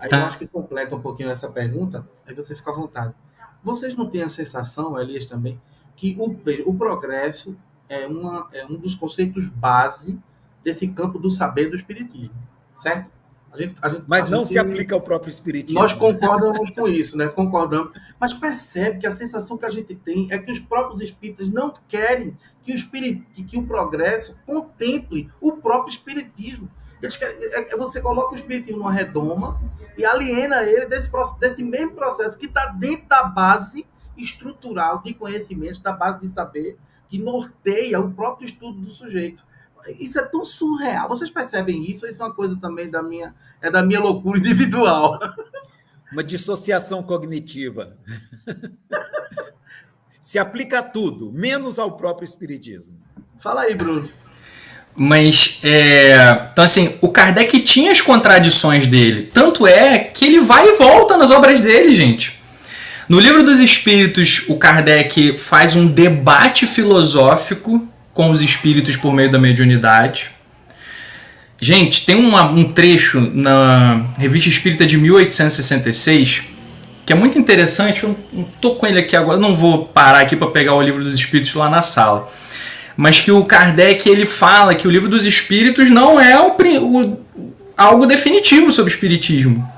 Aí eu acho que completa um pouquinho essa pergunta, aí você fica à vontade. Vocês não têm a sensação, Elias, também, que o progresso é um dos conceitos base desse campo do saber do espiritismo, certo? Mas não se aplica ao próprio espiritismo. Nós concordamos com isso, né? Concordamos. Mas percebe que a sensação que a gente tem é que os próprios espíritas não querem que o progresso contemple o próprio espiritismo. Eles querem, você coloca o espiritismo numa redoma e aliena ele desse mesmo processo que está dentro da base estrutural de conhecimento, da base de saber, que norteia o próprio estudo do sujeito. Isso é tão surreal. Vocês percebem isso? Isso é uma coisa também da minha loucura individual. Uma dissociação cognitiva. Se aplica a tudo, menos ao próprio espiritismo. Fala aí, Bruno. Mas, então assim, o Kardec tinha as contradições dele. Tanto é que ele vai e volta nas obras dele, gente. No Livro dos Espíritos, o Kardec faz um debate filosófico com os espíritos por meio da mediunidade. Gente, tem um trecho na Revista Espírita de 1866 que é muito interessante. Eu não estou com ele aqui agora, não vou parar aqui para pegar o Livro dos Espíritos lá na sala. Mas que o Kardec ele fala que o Livro dos Espíritos não é algo definitivo sobre o espiritismo.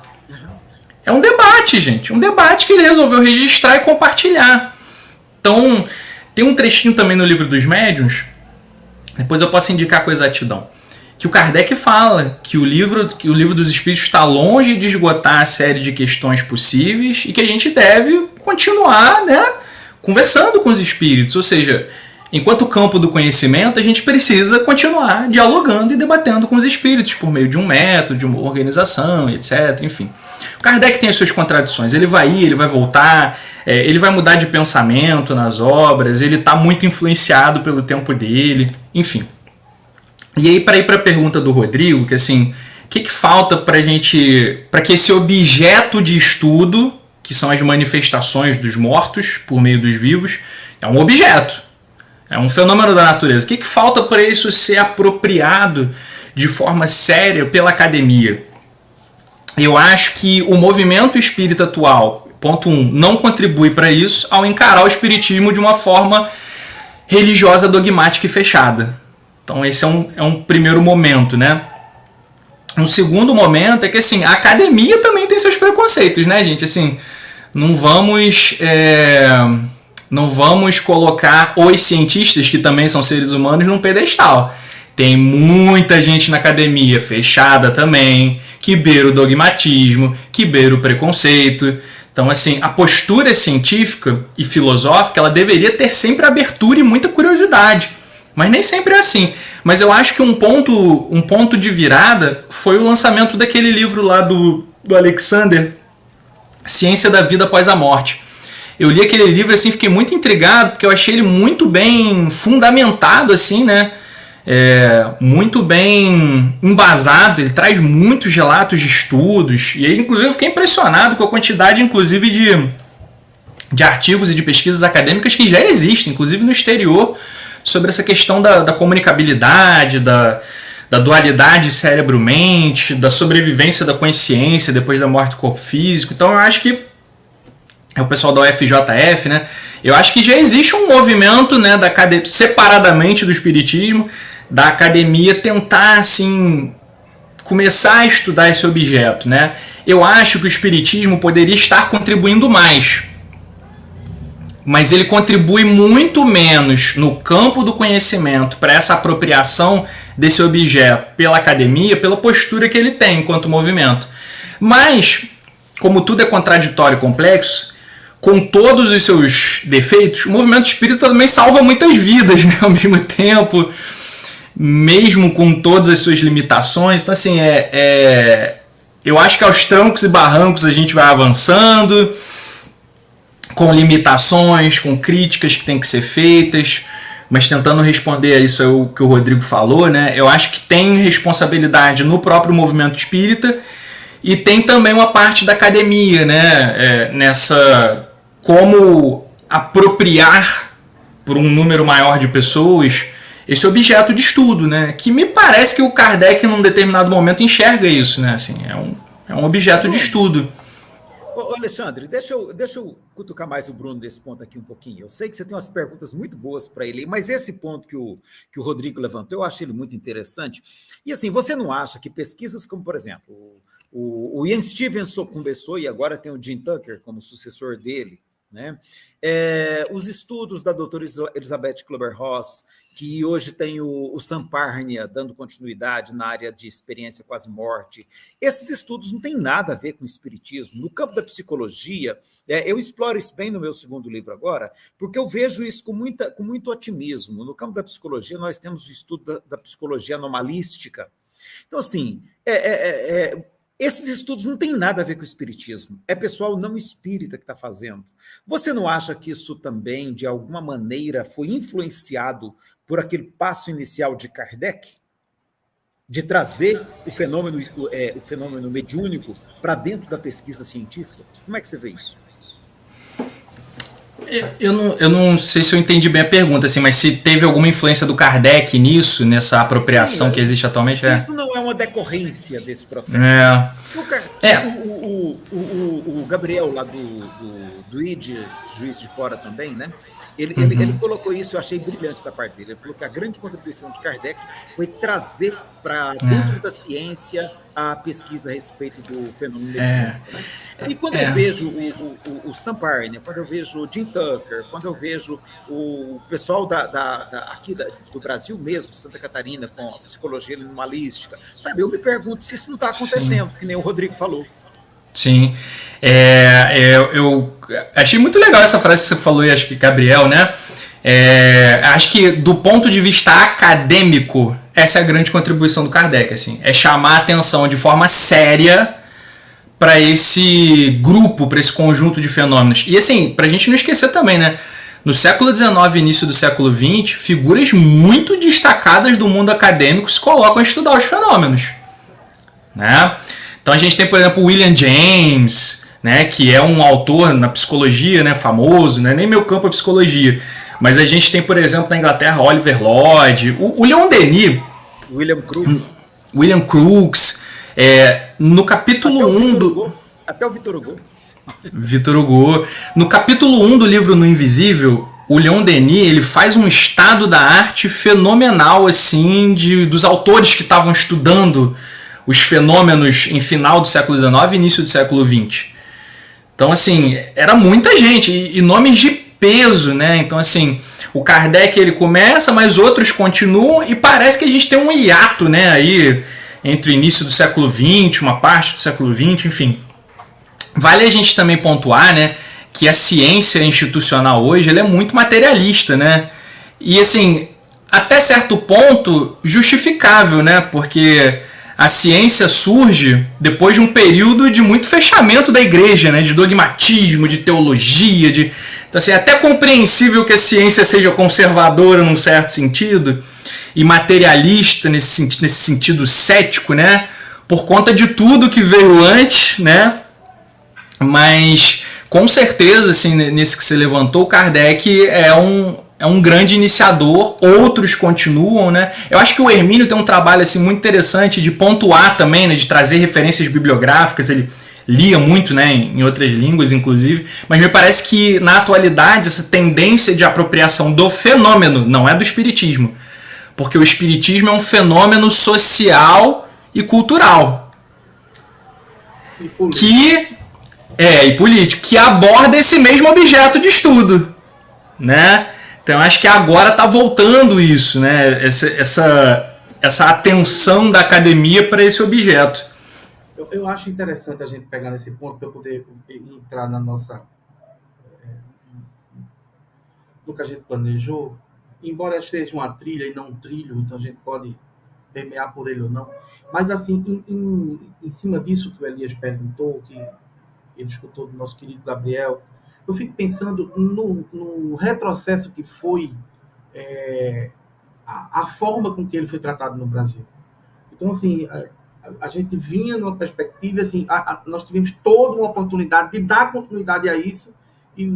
É um debate, gente. Um debate que ele resolveu registrar e compartilhar. Então, tem um trechinho também no Livro dos Médiuns, depois eu posso indicar com exatidão, que o Kardec fala que o livro dos Espíritos está longe de esgotar a série de questões possíveis e que a gente deve continuar, né, conversando com os espíritos, ou seja, enquanto campo do conhecimento, a gente precisa continuar dialogando e debatendo com os espíritos por meio de um método, de uma organização, etc. Enfim, o Kardec tem as suas contradições, ele vai ir, ele vai voltar, ele vai mudar de pensamento nas obras, ele está muito influenciado pelo tempo dele, enfim. E aí, para ir para a pergunta do Rodrigo, que assim, o que falta para que esse objeto de estudo, que são as manifestações dos mortos por meio dos vivos, é um objeto, é um fenômeno da natureza. O que falta para isso ser apropriado de forma séria pela academia? Eu acho que o movimento espírita atual, ponto 1, não contribui para isso ao encarar o espiritismo de uma forma religiosa, dogmática e fechada. Então esse é um primeiro momento, né? Um segundo momento é que assim, a academia também tem seus preconceitos, né, gente? Assim, não vamos colocar os cientistas, que também são seres humanos, num pedestal. Tem muita gente na academia fechada também, que beira o dogmatismo, que beira o preconceito. Então, assim, a postura científica e filosófica, ela deveria ter sempre abertura e muita curiosidade. Mas nem sempre é assim. Mas eu acho que um ponto de virada foi o lançamento daquele livro lá do Alexander, Ciência da Vida Após a Morte. Eu li aquele livro assim, fiquei muito intrigado, porque eu achei ele muito bem fundamentado, assim, né? Muito bem embasado, ele traz muitos relatos de estudos, e aí, inclusive, eu fiquei impressionado com a quantidade, inclusive, de artigos e de pesquisas acadêmicas que já existem, inclusive no exterior, sobre essa questão da comunicabilidade, da dualidade cérebro-mente, da sobrevivência da consciência depois da morte do corpo físico. Então eu acho que é o pessoal da UFJF, né? Eu acho que já existe um movimento, né, da academia, separadamente do espiritismo, da academia tentar assim começar a estudar esse objeto, né? Eu acho que o espiritismo poderia estar contribuindo mais, mas ele contribui muito menos no campo do conhecimento para essa apropriação desse objeto pela academia, pela postura que ele tem enquanto movimento. Mas, como tudo é contraditório e complexo, com todos os seus defeitos, o movimento espírita também salva muitas vidas, né, ao mesmo tempo, mesmo com todas as suas limitações. Então, assim, eu acho que aos trancos e barrancos a gente vai avançando, com limitações, com críticas que têm que ser feitas, mas tentando responder a isso o que o Rodrigo falou, né? Eu acho que tem responsabilidade no próprio movimento espírita e tem também uma parte da academia, né? Nessa como apropriar por um número maior de pessoas esse objeto de estudo, né? Que me parece que o Kardec, num determinado momento, enxerga isso, né? Assim, é um objeto de estudo. Ô, Alexandre, deixa eu cutucar mais o Bruno desse ponto aqui um pouquinho. Eu sei que você tem umas perguntas muito boas para ele, mas esse ponto que o Rodrigo levantou, eu achei ele muito interessante. E assim, você não acha que pesquisas como, por exemplo, o Ian Stevenson conversou, e agora tem o Jim Tucker como sucessor dele, né? Os estudos da doutora Elizabeth Kübler-Ross, que hoje tem o Sam Parnia dando continuidade na área de experiência quase morte. Esses estudos não têm nada a ver com o espiritismo. No campo da psicologia, eu exploro isso bem no meu segundo livro agora, porque eu vejo isso com muito otimismo. No campo da psicologia, nós temos o estudo da psicologia anomalística. Então, assim, esses estudos não têm nada a ver com o espiritismo. É pessoal não espírita que está fazendo. Você não acha que isso também, de alguma maneira, foi influenciado por aquele passo inicial de Kardec, de trazer o fenômeno mediúnico para dentro da pesquisa científica? Como é que você vê isso? Eu não sei se eu entendi bem a pergunta, assim, mas se teve alguma influência do Kardec nisso, nessa apropriação que existe atualmente? Isso não é uma decorrência desse processo. O Gabriel, lá do ID, Juiz de Fora também, né? Ele colocou isso, eu achei brilhante da parte dele. Ele falou que a grande contribuição de Kardec foi trazer para dentro da ciência a pesquisa a respeito do fenômeno mediúnico. Né? E quando eu vejo o Sam Parnia, quando eu vejo o Jim Tucker, quando eu vejo o pessoal aqui do Brasil mesmo, de Santa Catarina, com a psicologia animalística, sabe, eu me pergunto se isso não está acontecendo, que nem o Rodrigo falou. Sim. Eu achei muito legal essa frase que você falou, e acho que Gabriel, né? Acho que do ponto de vista acadêmico, essa é a grande contribuição do Kardec, assim, é chamar a atenção de forma séria para esse grupo, para esse conjunto de fenômenos. E assim, para a gente não esquecer também, né? No século XIX e início do século XX, figuras muito destacadas do mundo acadêmico se colocam a estudar os fenômenos, né? Então a gente tem, por exemplo, William James, né, que é um autor na psicologia, né, famoso, né, nem meu campo é psicologia, mas a gente tem, por exemplo, na Inglaterra, Oliver Lodge, o Leon Denis, William Crookes, no capítulo 1 do... Até o Victor Hugo. Victor Hugo. No capítulo 1 do livro No Invisível, o Leon Denis ele faz um estado da arte fenomenal, assim, dos autores que estavam estudando os fenômenos em final do século XIX e início do século XX. Então, assim, era muita gente e nomes de peso, né? Então, assim, o Kardec ele começa, mas outros continuam e parece que a gente tem um hiato, né? Aí entre o início do século XX, uma parte do século XX, enfim. Vale a gente também pontuar, né, que a ciência institucional hoje ela é muito materialista, né? E, assim, até certo ponto justificável, né? Porque a ciência surge depois de um período de muito fechamento da igreja, né? De dogmatismo, de teologia, Então, assim, é até compreensível que a ciência seja conservadora num certo sentido e materialista nesse sentido cético, né? Por conta de tudo que veio antes, né? Mas, com certeza, assim, nesse que você levantou, o Kardec é um grande iniciador, outros continuam, né? Eu acho que o Hermínio tem um trabalho assim, muito interessante de pontuar também, né? De trazer referências bibliográficas, ele lia muito, né? Em outras línguas, inclusive, mas me parece que, na atualidade, essa tendência de apropriação do fenômeno não é do espiritismo, porque o espiritismo é um fenômeno social e cultural, E político. e político, que aborda esse mesmo objeto de estudo, né? Então acho que agora está voltando isso, né? Essa atenção da academia para esse objeto. Eu acho interessante a gente pegar nesse ponto para eu poder entrar na nossa no que a gente planejou, embora seja uma trilha e não um trilho, então a gente pode permear por ele ou não. Mas assim, em cima disso que o Elias perguntou, que ele escutou do nosso querido Gabriel, eu fico pensando no retrocesso que foi a forma com que ele foi tratado no Brasil. Então, assim, a gente vinha numa perspectiva, assim, nós tivemos toda uma oportunidade de dar continuidade a isso e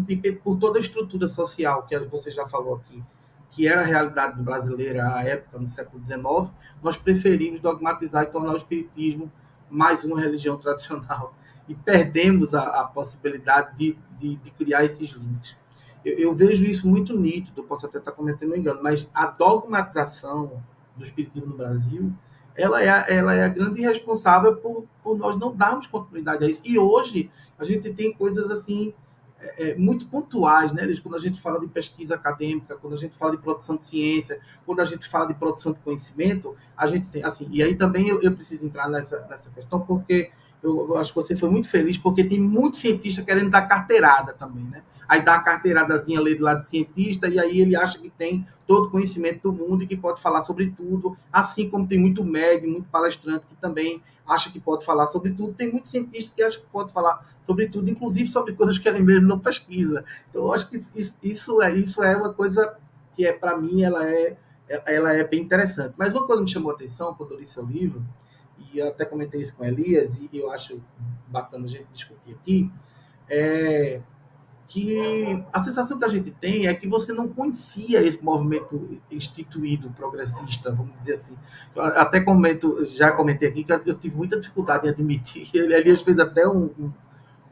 por toda a estrutura social que você já falou aqui, que era a realidade brasileira à época, no século XIX, nós preferimos dogmatizar e tornar o espiritismo mais uma religião tradicional. E perdemos a possibilidade de criar esses links. Eu vejo isso muito nítido, posso até estar cometendo um engano, mas a dogmatização do espiritismo no Brasil, ela é a grande responsável por nós não darmos continuidade a isso. E hoje a gente tem coisas assim muito pontuais, né? Quando a gente fala de pesquisa acadêmica, quando a gente fala de produção de ciência, quando a gente fala de produção de conhecimento, a gente tem assim. E aí também eu preciso entrar nessa questão porque eu acho que você foi muito feliz, porque tem muito cientista querendo dar carteirada também, né? Aí dá a carteiradazinha ali do lado de cientista, e aí ele acha que tem todo o conhecimento do mundo e que pode falar sobre tudo, assim como tem muito médium, muito palestrante que também acha que pode falar sobre tudo, tem muito cientista que acha que pode falar sobre tudo, inclusive sobre coisas que ele mesmo não pesquisa. Então, eu acho que isso é uma coisa que, para mim, ela é bem interessante. Mas uma coisa que me chamou a atenção quando eu li seu livro, e eu até comentei isso com Elias, e eu acho bacana a gente discutir aqui, que a sensação que a gente tem é que você não conhecia esse movimento instituído, progressista, vamos dizer assim. Eu até já comentei aqui que eu tive muita dificuldade em admitir. Elias fez até um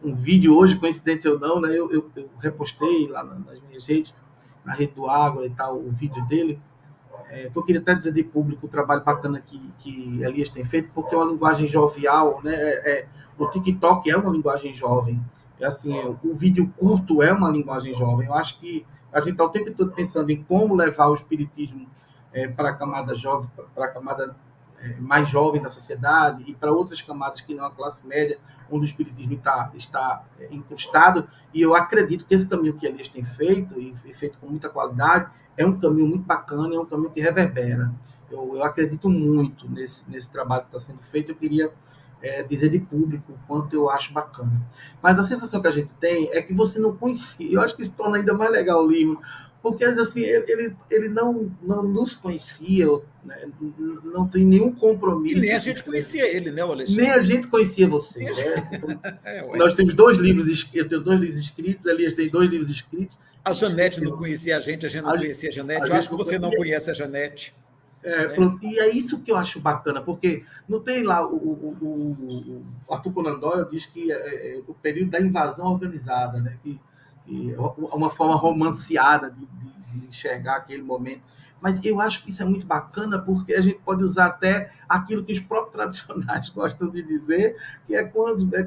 vídeo hoje, coincidência ou não, né? Eu repostei lá nas minhas redes, na rede do Água e tal, o vídeo dele, que eu queria até dizer de público o trabalho bacana que Elias tem feito, porque é uma linguagem jovial, né? O TikTok é uma linguagem jovem, assim, o vídeo curto é uma linguagem jovem. Eu acho que a gente está o tempo todo pensando em como levar o espiritismo para a camada jovem, para a camada mais jovem da sociedade e para outras camadas que não a classe média, onde o espiritismo está incrustado. E eu acredito que esse caminho que Elias tem feito, e feito com muita qualidade, é um caminho muito bacana, é um caminho que reverbera. Eu acredito muito nesse trabalho que está sendo feito. Eu queria dizer de público o quanto eu acho bacana. Mas a sensação que a gente tem é que você não conhecia. Eu acho que isso torna ainda mais legal o livro, porque assim, ele não nos conhecia, né? Não tem nenhum compromisso. E nem a gente conhecia ele, né, Alexandre? Nem a gente conhecia você. Né? Então, nós temos 2 livros, eu tenho 2 livros escritos, Elias tem 2 livros escritos. A Janete não conhecia a gente não conhecia a Janete. Eu acho que você não conhece a Janete. E é isso que eu acho bacana, porque não tem lá o Arthur Conan Doyle diz que é o período da invasão organizada, né? Que é uma forma romanceada de enxergar aquele momento. Mas eu acho que isso é muito bacana, porque a gente pode usar até aquilo que os próprios tradicionais gostam de dizer, que é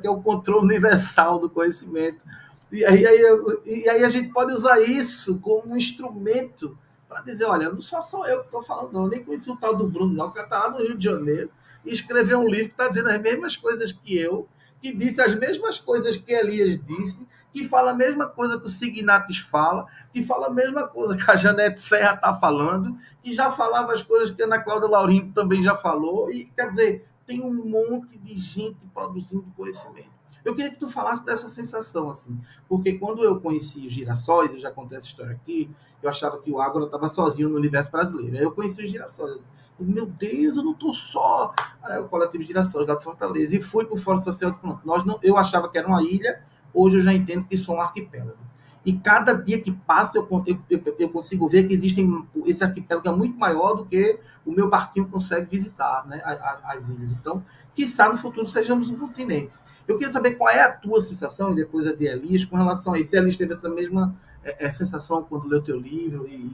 o controle universal do conhecimento. E aí a gente pode usar isso como um instrumento para dizer, olha, não sou eu que estou falando, não, eu nem conheci o tal do Bruno, não, que está lá no Rio de Janeiro, e escreveu um livro que está dizendo as mesmas coisas que eu, que disse as mesmas coisas que Elias disse, que fala a mesma coisa que o Signatis fala, que fala a mesma coisa que a Janete Serra está falando, que já falava as coisas que a Ana Cláudia Laurindo também já falou, e quer dizer, tem um monte de gente produzindo conhecimento. Eu queria que tu falasse dessa sensação, assim, porque quando eu conheci os Girassóis, eu já contei essa história aqui, eu achava que o Ágora estava sozinho no universo brasileiro. Aí eu conheci os Girassóis. Meu Deus, eu não estou só. Aí o Coletivo Girassóis lá de Fortaleza. E fui para o Fórum Social e disse, pronto, eu achava que era uma ilha, hoje eu já entendo que sou um arquipélago. E cada dia que passa eu consigo ver que esse arquipélago é muito maior do que o meu barquinho consegue visitar, né, as ilhas. Então, quiçá no futuro sejamos um continente. Eu queria saber qual é a tua sensação, e depois a de Elias, com relação a isso. Se Elias teve essa mesma sensação quando leu teu livro, e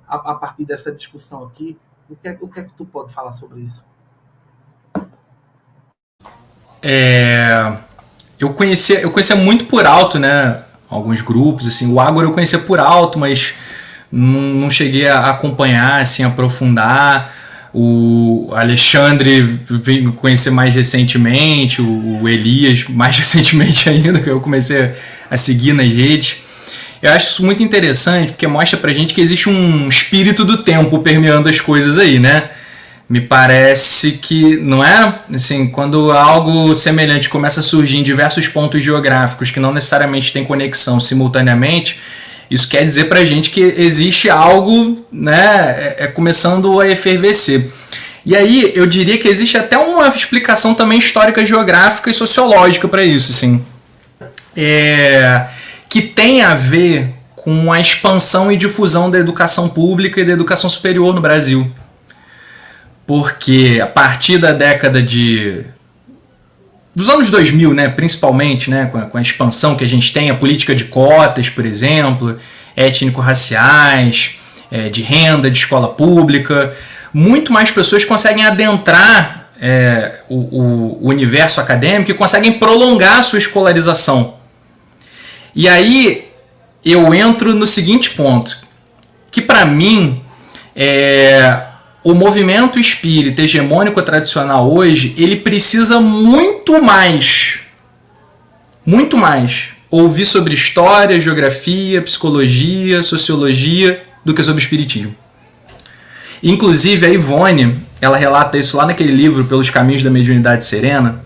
a partir dessa discussão aqui, o que é que tu pode falar sobre isso? Eu conhecia muito por alto, né, alguns grupos, assim, o Ágora eu conhecia por alto, mas não cheguei a acompanhar, assim, aprofundar. O Alexandre veio conhecer mais recentemente, o Elias mais recentemente ainda, que eu comecei a seguir nas redes. Eu acho isso muito interessante, porque mostra pra gente que existe um espírito do tempo permeando as coisas aí, né? Me parece que, não é? Assim, quando algo semelhante começa a surgir em diversos pontos geográficos que não necessariamente tem conexão simultaneamente, isso quer dizer pra gente que existe algo, né, começando a efervescer. E aí eu diria que existe até uma explicação também histórica, geográfica e sociológica para isso, assim. Que tem a ver com a expansão e difusão da educação pública e da educação superior no Brasil. Porque a partir da década dos anos 2000, né, principalmente, né, com a expansão que a gente tem, a política de cotas, por exemplo, étnico-raciais, de renda, de escola pública, muito mais pessoas conseguem adentrar o universo acadêmico e conseguem prolongar a sua escolarização. E aí eu entro no seguinte ponto, que para mim o movimento espírita hegemônico tradicional hoje, ele precisa muito mais ouvir sobre história, geografia, psicologia, sociologia do que sobre espiritismo. Inclusive a Ivone, ela relata isso lá naquele livro Pelos Caminhos da Mediunidade Serena,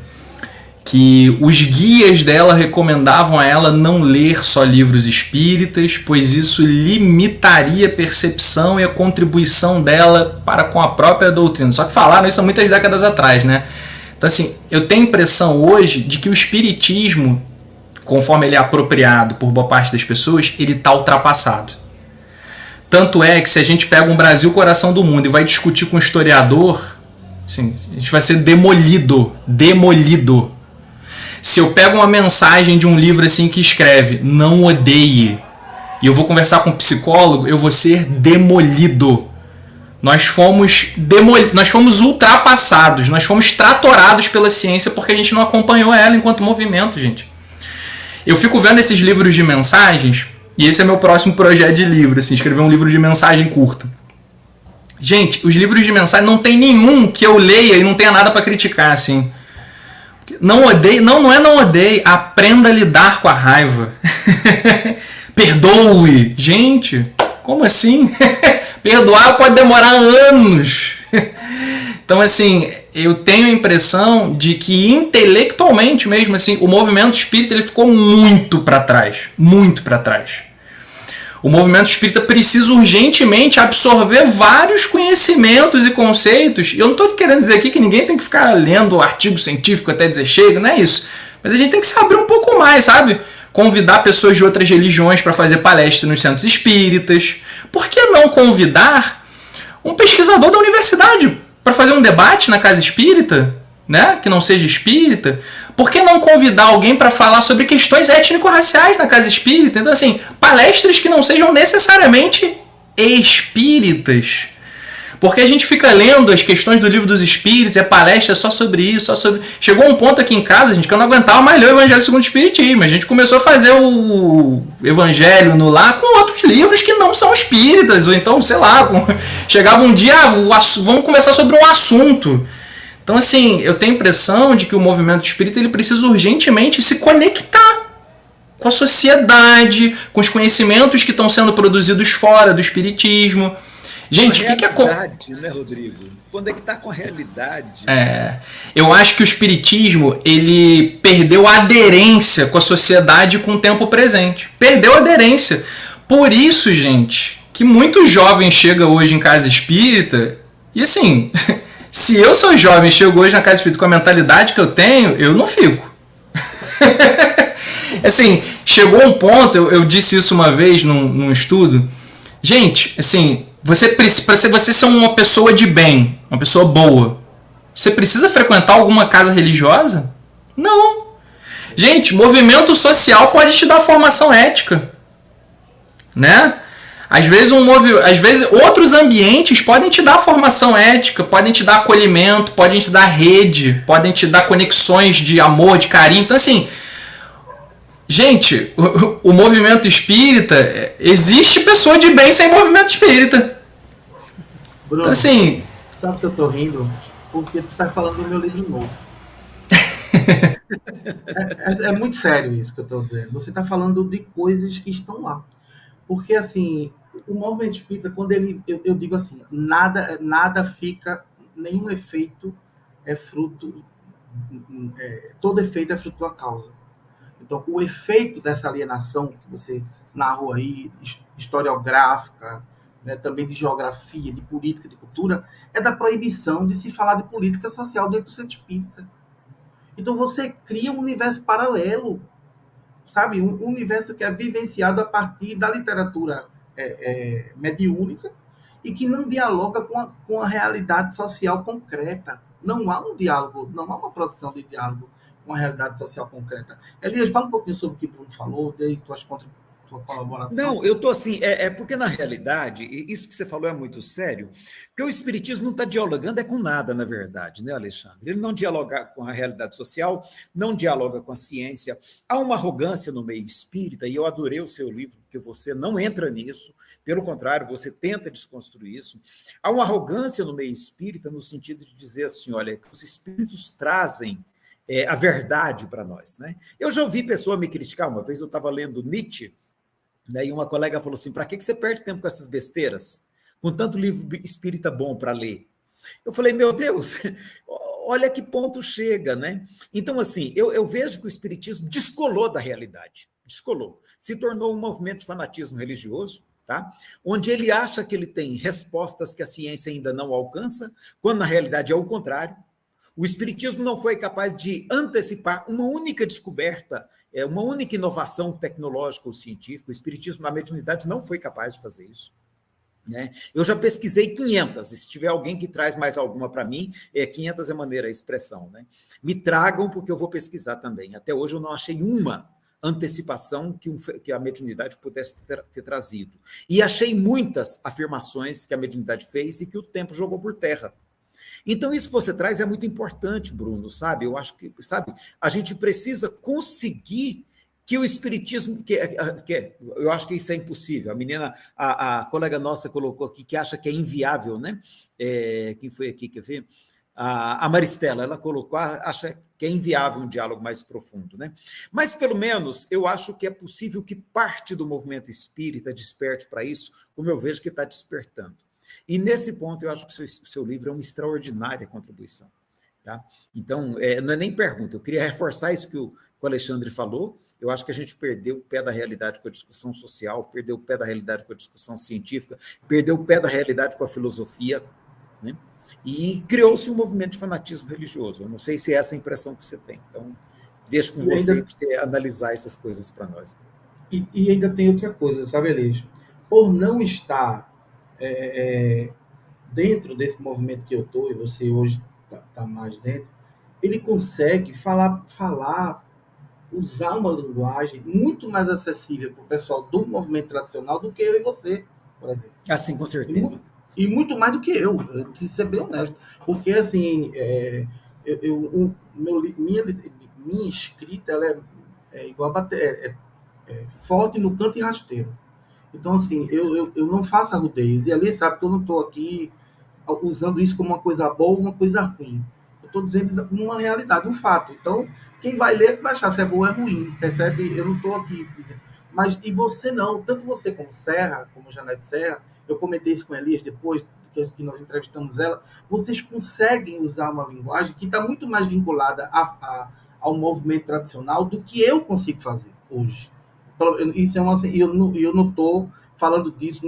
que os guias dela recomendavam a ela não ler só livros espíritas, pois isso limitaria a percepção e a contribuição dela para com a própria doutrina. Só que falaram isso há muitas décadas atrás, né? Então, assim, eu tenho a impressão hoje de que o espiritismo, conforme ele é apropriado por boa parte das pessoas, ele está ultrapassado. Tanto é que se a gente pega um Brasil coração do mundo e vai discutir com um historiador, assim, a gente vai ser demolido. Se eu pego uma mensagem de um livro assim que escreve não odeie, e eu vou conversar com um psicólogo, eu vou ser demolido. Nós fomos ultrapassados, nós fomos tratorados pela ciência porque a gente não acompanhou ela enquanto movimento, gente. Eu fico vendo esses livros de mensagens, e esse é meu próximo projeto de livro, assim, escrever um livro de mensagem curta. Gente, os livros de mensagem não tem nenhum que eu leia e não tenha nada para criticar, assim. Não odeie, não odeie, aprenda a lidar com a raiva. Perdoe. Gente, como assim? Perdoar pode demorar anos. Então, assim, eu tenho a impressão de que intelectualmente mesmo, assim, o movimento espírita ele ficou muito para trás. Muito para trás. O movimento espírita precisa urgentemente absorver vários conhecimentos e conceitos. Eu não estou querendo dizer aqui que ninguém tem que ficar lendo artigo científico até dizer chega, não é isso. Mas a gente tem que se abrir um pouco mais, sabe? Convidar pessoas de outras religiões para fazer palestra nos centros espíritas. Por que não convidar um pesquisador da universidade para fazer um debate na casa espírita, né? Que não seja espírita? Por que não convidar alguém para falar sobre questões étnico-raciais na casa espírita? Então, assim, palestras que não sejam necessariamente espíritas. Porque a gente fica lendo as questões do livro dos espíritos, é palestra só sobre isso, só sobre... Chegou um ponto aqui em casa, gente, que eu não aguentava mais ler o Evangelho segundo o Espiritismo. A gente começou a fazer o Evangelho no lar com outros livros que não são espíritas. Ou então, sei lá, chegava um dia, vamos conversar sobre um assunto. Então, assim, eu tenho a impressão de que o movimento espírita ele precisa urgentemente se conectar com a sociedade, com os conhecimentos que estão sendo produzidos fora do espiritismo. Gente, o que é... realidade, né, Rodrigo? Conectar com a realidade. Eu acho que o espiritismo ele perdeu a aderência com a sociedade com o tempo presente. Perdeu a aderência. Por isso, gente, que muitos jovens chegam hoje em casa espírita e, assim... Se eu sou jovem e chego hoje na casa espírita com a mentalidade que eu tenho, eu não fico. Assim, chegou um ponto, eu disse isso uma vez num estudo. Gente, assim, para você ser uma pessoa de bem, uma pessoa boa, você precisa frequentar alguma casa religiosa? Não. Gente, movimento social pode te dar formação ética. Né? Às vezes outros ambientes podem te dar formação ética, podem te dar acolhimento, podem te dar rede, podem te dar conexões de amor, de carinho. Então, assim, gente, o movimento espírita, existe pessoa de bem sem movimento espírita. Bruno, então, assim... Sabe que eu tô rindo? Porque tu tá falando do meu livro novo. É muito sério isso que eu tô dizendo. Você tá falando de coisas que estão lá. Porque, assim, o movimento espírita, quando eu digo assim, nada fica, nenhum efeito é fruto, todo efeito é fruto da causa. Então, o efeito dessa alienação que você narrou aí, historiográfica, né, também de geografia, de política, de cultura, é da proibição de se falar de política social dentro do centro espírita. Então, você cria um universo paralelo, sabe? Um universo que é vivenciado a partir da literatura mediúnica e que não dialoga com a realidade social concreta. Não há um diálogo, não há uma produção de diálogo com a realidade social concreta. Elias, fala um pouquinho sobre o que o Bruno falou, dei tua colaboração. Não, eu estou assim, porque na realidade, isso que você falou é muito sério, porque o espiritismo não está dialogando com nada, na verdade, né, Alexandre? Ele não dialoga com a realidade social, não dialoga com a ciência. Há uma arrogância no meio espírita, e eu adorei o seu livro, porque você não entra nisso, pelo contrário, você tenta desconstruir isso. Há uma arrogância no meio espírita no sentido de dizer assim, olha, que os espíritos trazem a verdade para nós, né? Eu já ouvi pessoa me criticar, uma vez eu estava lendo Nietzsche, e uma colega falou assim, para que você perde tempo com essas besteiras? Com tanto livro espírita bom para ler. Eu falei, meu Deus, olha que ponto chega, né? Então, assim, eu vejo que o espiritismo descolou da realidade, descolou. Se tornou um movimento de fanatismo religioso, tá? Onde ele acha que ele tem respostas que a ciência ainda não alcança, quando na realidade é o contrário. O espiritismo não foi capaz de antecipar uma única descoberta, uma única inovação tecnológica ou científica. O espiritismo, a mediunidade, não foi capaz de fazer isso. Né? Eu já pesquisei 500, e se tiver alguém que traz mais alguma para mim, 500 é maneira, a expressão. Né? Me tragam, porque eu vou pesquisar também. Até hoje eu não achei uma antecipação que a mediunidade pudesse ter trazido. E achei muitas afirmações que a mediunidade fez e que o tempo jogou por terra. Então, isso que você traz é muito importante, Bruno, sabe? Eu acho que, sabe, a gente precisa conseguir que o espiritismo, eu acho que isso é impossível. A menina, a colega nossa colocou aqui que acha que é inviável, né? Quem foi aqui, quer ver? A Maristela, ela colocou, acha que é inviável um diálogo mais profundo, né? Mas, pelo menos, eu acho que é possível que parte do movimento espírita desperte para isso, como eu vejo que está despertando. E, nesse ponto, eu acho que o seu livro é uma extraordinária contribuição. Tá? Então, não é nem pergunta, eu queria reforçar isso que o Alexandre falou. Eu acho que a gente perdeu o pé da realidade com a discussão social, perdeu o pé da realidade com a discussão científica, perdeu o pé da realidade com a filosofia, né? E criou-se um movimento de fanatismo religioso. Eu não sei se é essa a impressão que você tem. Então, deixo com você para você analisar essas coisas para nós. E ainda tem outra coisa, sabe, Elias? Por não estar dentro desse movimento que eu estou, e você hoje está mais dentro, ele consegue falar, usar uma linguagem muito mais acessível para o pessoal do movimento tradicional do que eu e você, por exemplo. Assim, com certeza. E muito mais do que eu preciso ser bem honesto. Porque, assim, minha escrita ela é igual a bater, forte no canto e rasteiro. Então, assim, eu não faço arrudeios. E ali sabe que eu não estou aqui usando isso como uma coisa boa ou uma coisa ruim. Eu estou dizendo uma realidade, um fato. Então, quem vai ler vai achar se é bom ou é ruim, percebe? Eu não estou aqui dizendo. Mas, e você não, tanto você como Serra, como Janete Serra, eu comentei isso com Elias depois que nós entrevistamos ela, vocês conseguem usar uma linguagem que está muito mais vinculada ao movimento tradicional do que eu consigo fazer hoje. Isso é eu não estou falando disso,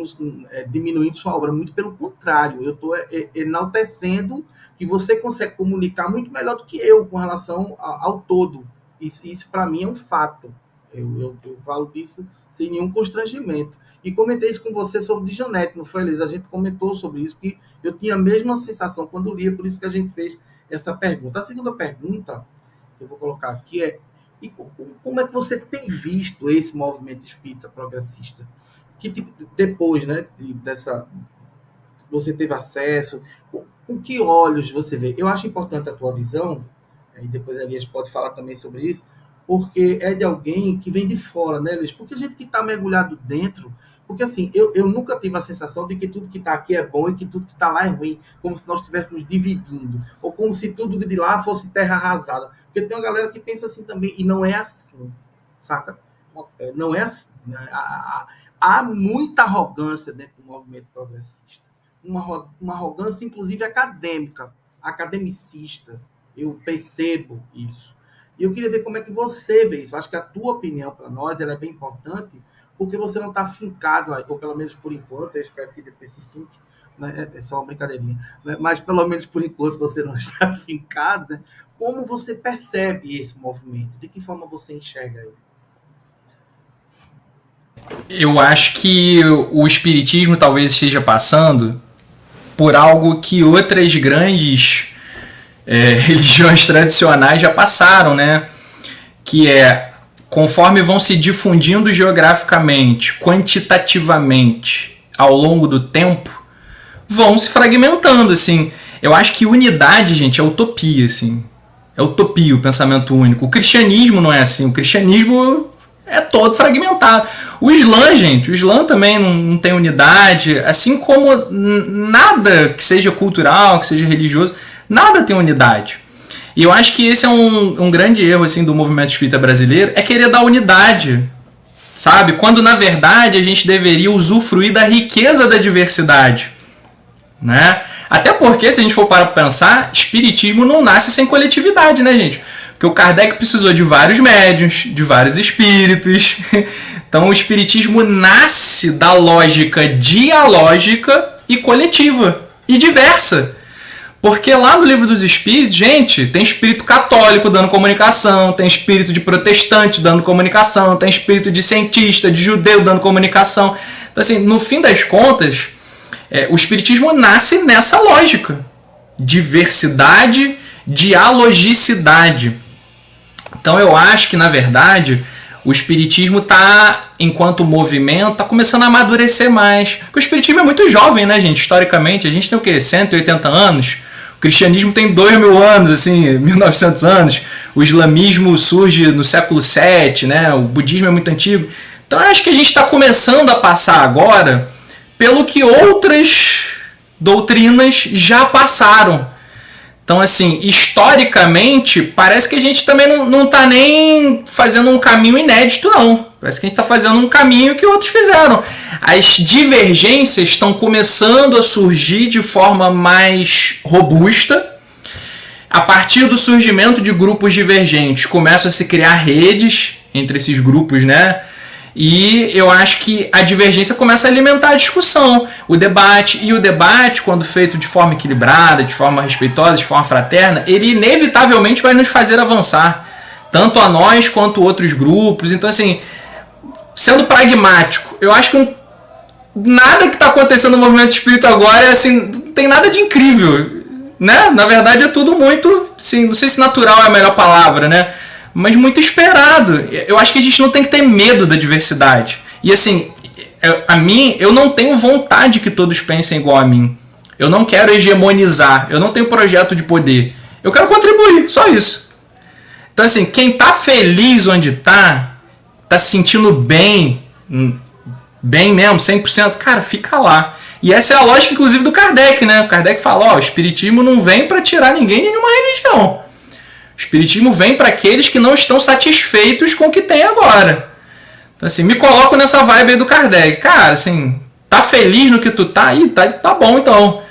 diminuindo sua obra, muito pelo contrário, eu estou enaltecendo que você consegue comunicar muito melhor do que eu com relação ao todo. Isso para mim é um fato. Eu falo disso sem nenhum constrangimento. E comentei isso com você sobre o Djanete, não foi, Elisa? A gente comentou sobre isso, que eu tinha a mesma sensação quando lia, por isso que a gente fez essa pergunta. A segunda pergunta que eu vou colocar aqui e como é que você tem visto esse movimento espírita progressista? Que tipo, depois, né, dessa... Você teve acesso, com que olhos você vê? Eu acho importante a tua visão, e depois a Elias pode falar também sobre isso, porque é de alguém que vem de fora, né, Elias? Porque a gente que está mergulhado dentro, porque assim, eu nunca tive a sensação de que tudo que está aqui é bom e que tudo que está lá é ruim, como se nós estivéssemos dividindo, ou como se tudo de lá fosse terra arrasada. Porque tem uma galera que pensa assim também, e não é assim, saca? Não é assim. Há muita arrogância dentro do movimento progressista. Uma arrogância, inclusive, acadêmica, academicista. Eu percebo isso. E eu queria ver como é que você vê isso. Acho que a tua opinião para nós ela é bem importante, porque você não está fincado, ou pelo menos por enquanto, eu espero que depois se finque, né? É só uma brincadeirinha, né? Mas pelo menos por enquanto você não está fincado, né? Como você percebe esse movimento? De que forma você enxerga ele? Eu acho que o espiritismo talvez esteja passando por algo que outras grandes religiões tradicionais já passaram, né? Que conforme vão se difundindo geograficamente, quantitativamente, ao longo do tempo, vão se fragmentando, assim. Eu acho que unidade, gente, é utopia, assim. É utopia o pensamento único. O cristianismo não é assim. O cristianismo é todo fragmentado. O Islã, gente, o Islã também não tem unidade, assim como nada que seja cultural, que seja religioso, nada tem unidade. E eu acho que esse é um grande erro assim, do movimento espírita brasileiro, é querer dar unidade, sabe? Quando, na verdade, a gente deveria usufruir da riqueza da diversidade, né? Até porque, se a gente for para pensar, espiritismo não nasce sem coletividade, né, gente? Porque o Kardec precisou de vários médiuns, de vários espíritos. Então, o espiritismo nasce da lógica dialógica e coletiva, e diversa. Porque lá no Livro dos Espíritos, gente, tem espírito católico dando comunicação, tem espírito de protestante dando comunicação, tem espírito de cientista, de judeu dando comunicação. Então, assim, no fim das contas, o espiritismo nasce nessa lógica. Diversidade, dialogicidade. Então, eu acho que, na verdade, o espiritismo está, enquanto movimento, está começando a amadurecer mais. Porque o espiritismo é muito jovem, né, gente? Historicamente, a gente tem o quê? 180 anos? O cristianismo tem 2.000 anos, assim, 1.900 anos. O islamismo surge no século VII, né? O budismo é muito antigo. Então eu acho que a gente está começando a passar agora pelo que outras doutrinas já passaram. Então, assim, historicamente, parece que a gente também não está nem fazendo um caminho inédito, não. Parece que a gente está fazendo um caminho que outros fizeram. As divergências estão começando a surgir de forma mais robusta. A partir do surgimento de grupos divergentes, começam a se criar redes entre esses grupos, né? E eu acho que a divergência começa a alimentar a discussão, o debate. E o debate, quando feito de forma equilibrada, de forma respeitosa, de forma fraterna, ele inevitavelmente vai nos fazer avançar, tanto a nós quanto outros grupos. Então, assim, sendo pragmático, eu acho que nada que está acontecendo no movimento espírita agora assim, não tem nada de incrível, né? Na verdade é tudo muito, assim, não sei se natural é a melhor palavra, né? Mas muito esperado. Eu acho que a gente não tem que ter medo da diversidade. E assim, eu não tenho vontade que todos pensem igual a mim. Eu não quero hegemonizar, eu não tenho projeto de poder. Eu quero contribuir, só isso. Então assim, quem tá feliz onde tá se sentindo bem mesmo, 100%, cara, fica lá. E essa é a lógica, inclusive, do Kardec, né? O Kardec fala, o espiritismo não vem para tirar ninguém de nenhuma religião. O espiritismo vem para aqueles que não estão satisfeitos com o que tem agora. Então, assim, me coloco nessa vibe aí do Kardec. Cara, assim, tá feliz no que tu tá? Aí, tá bom, então.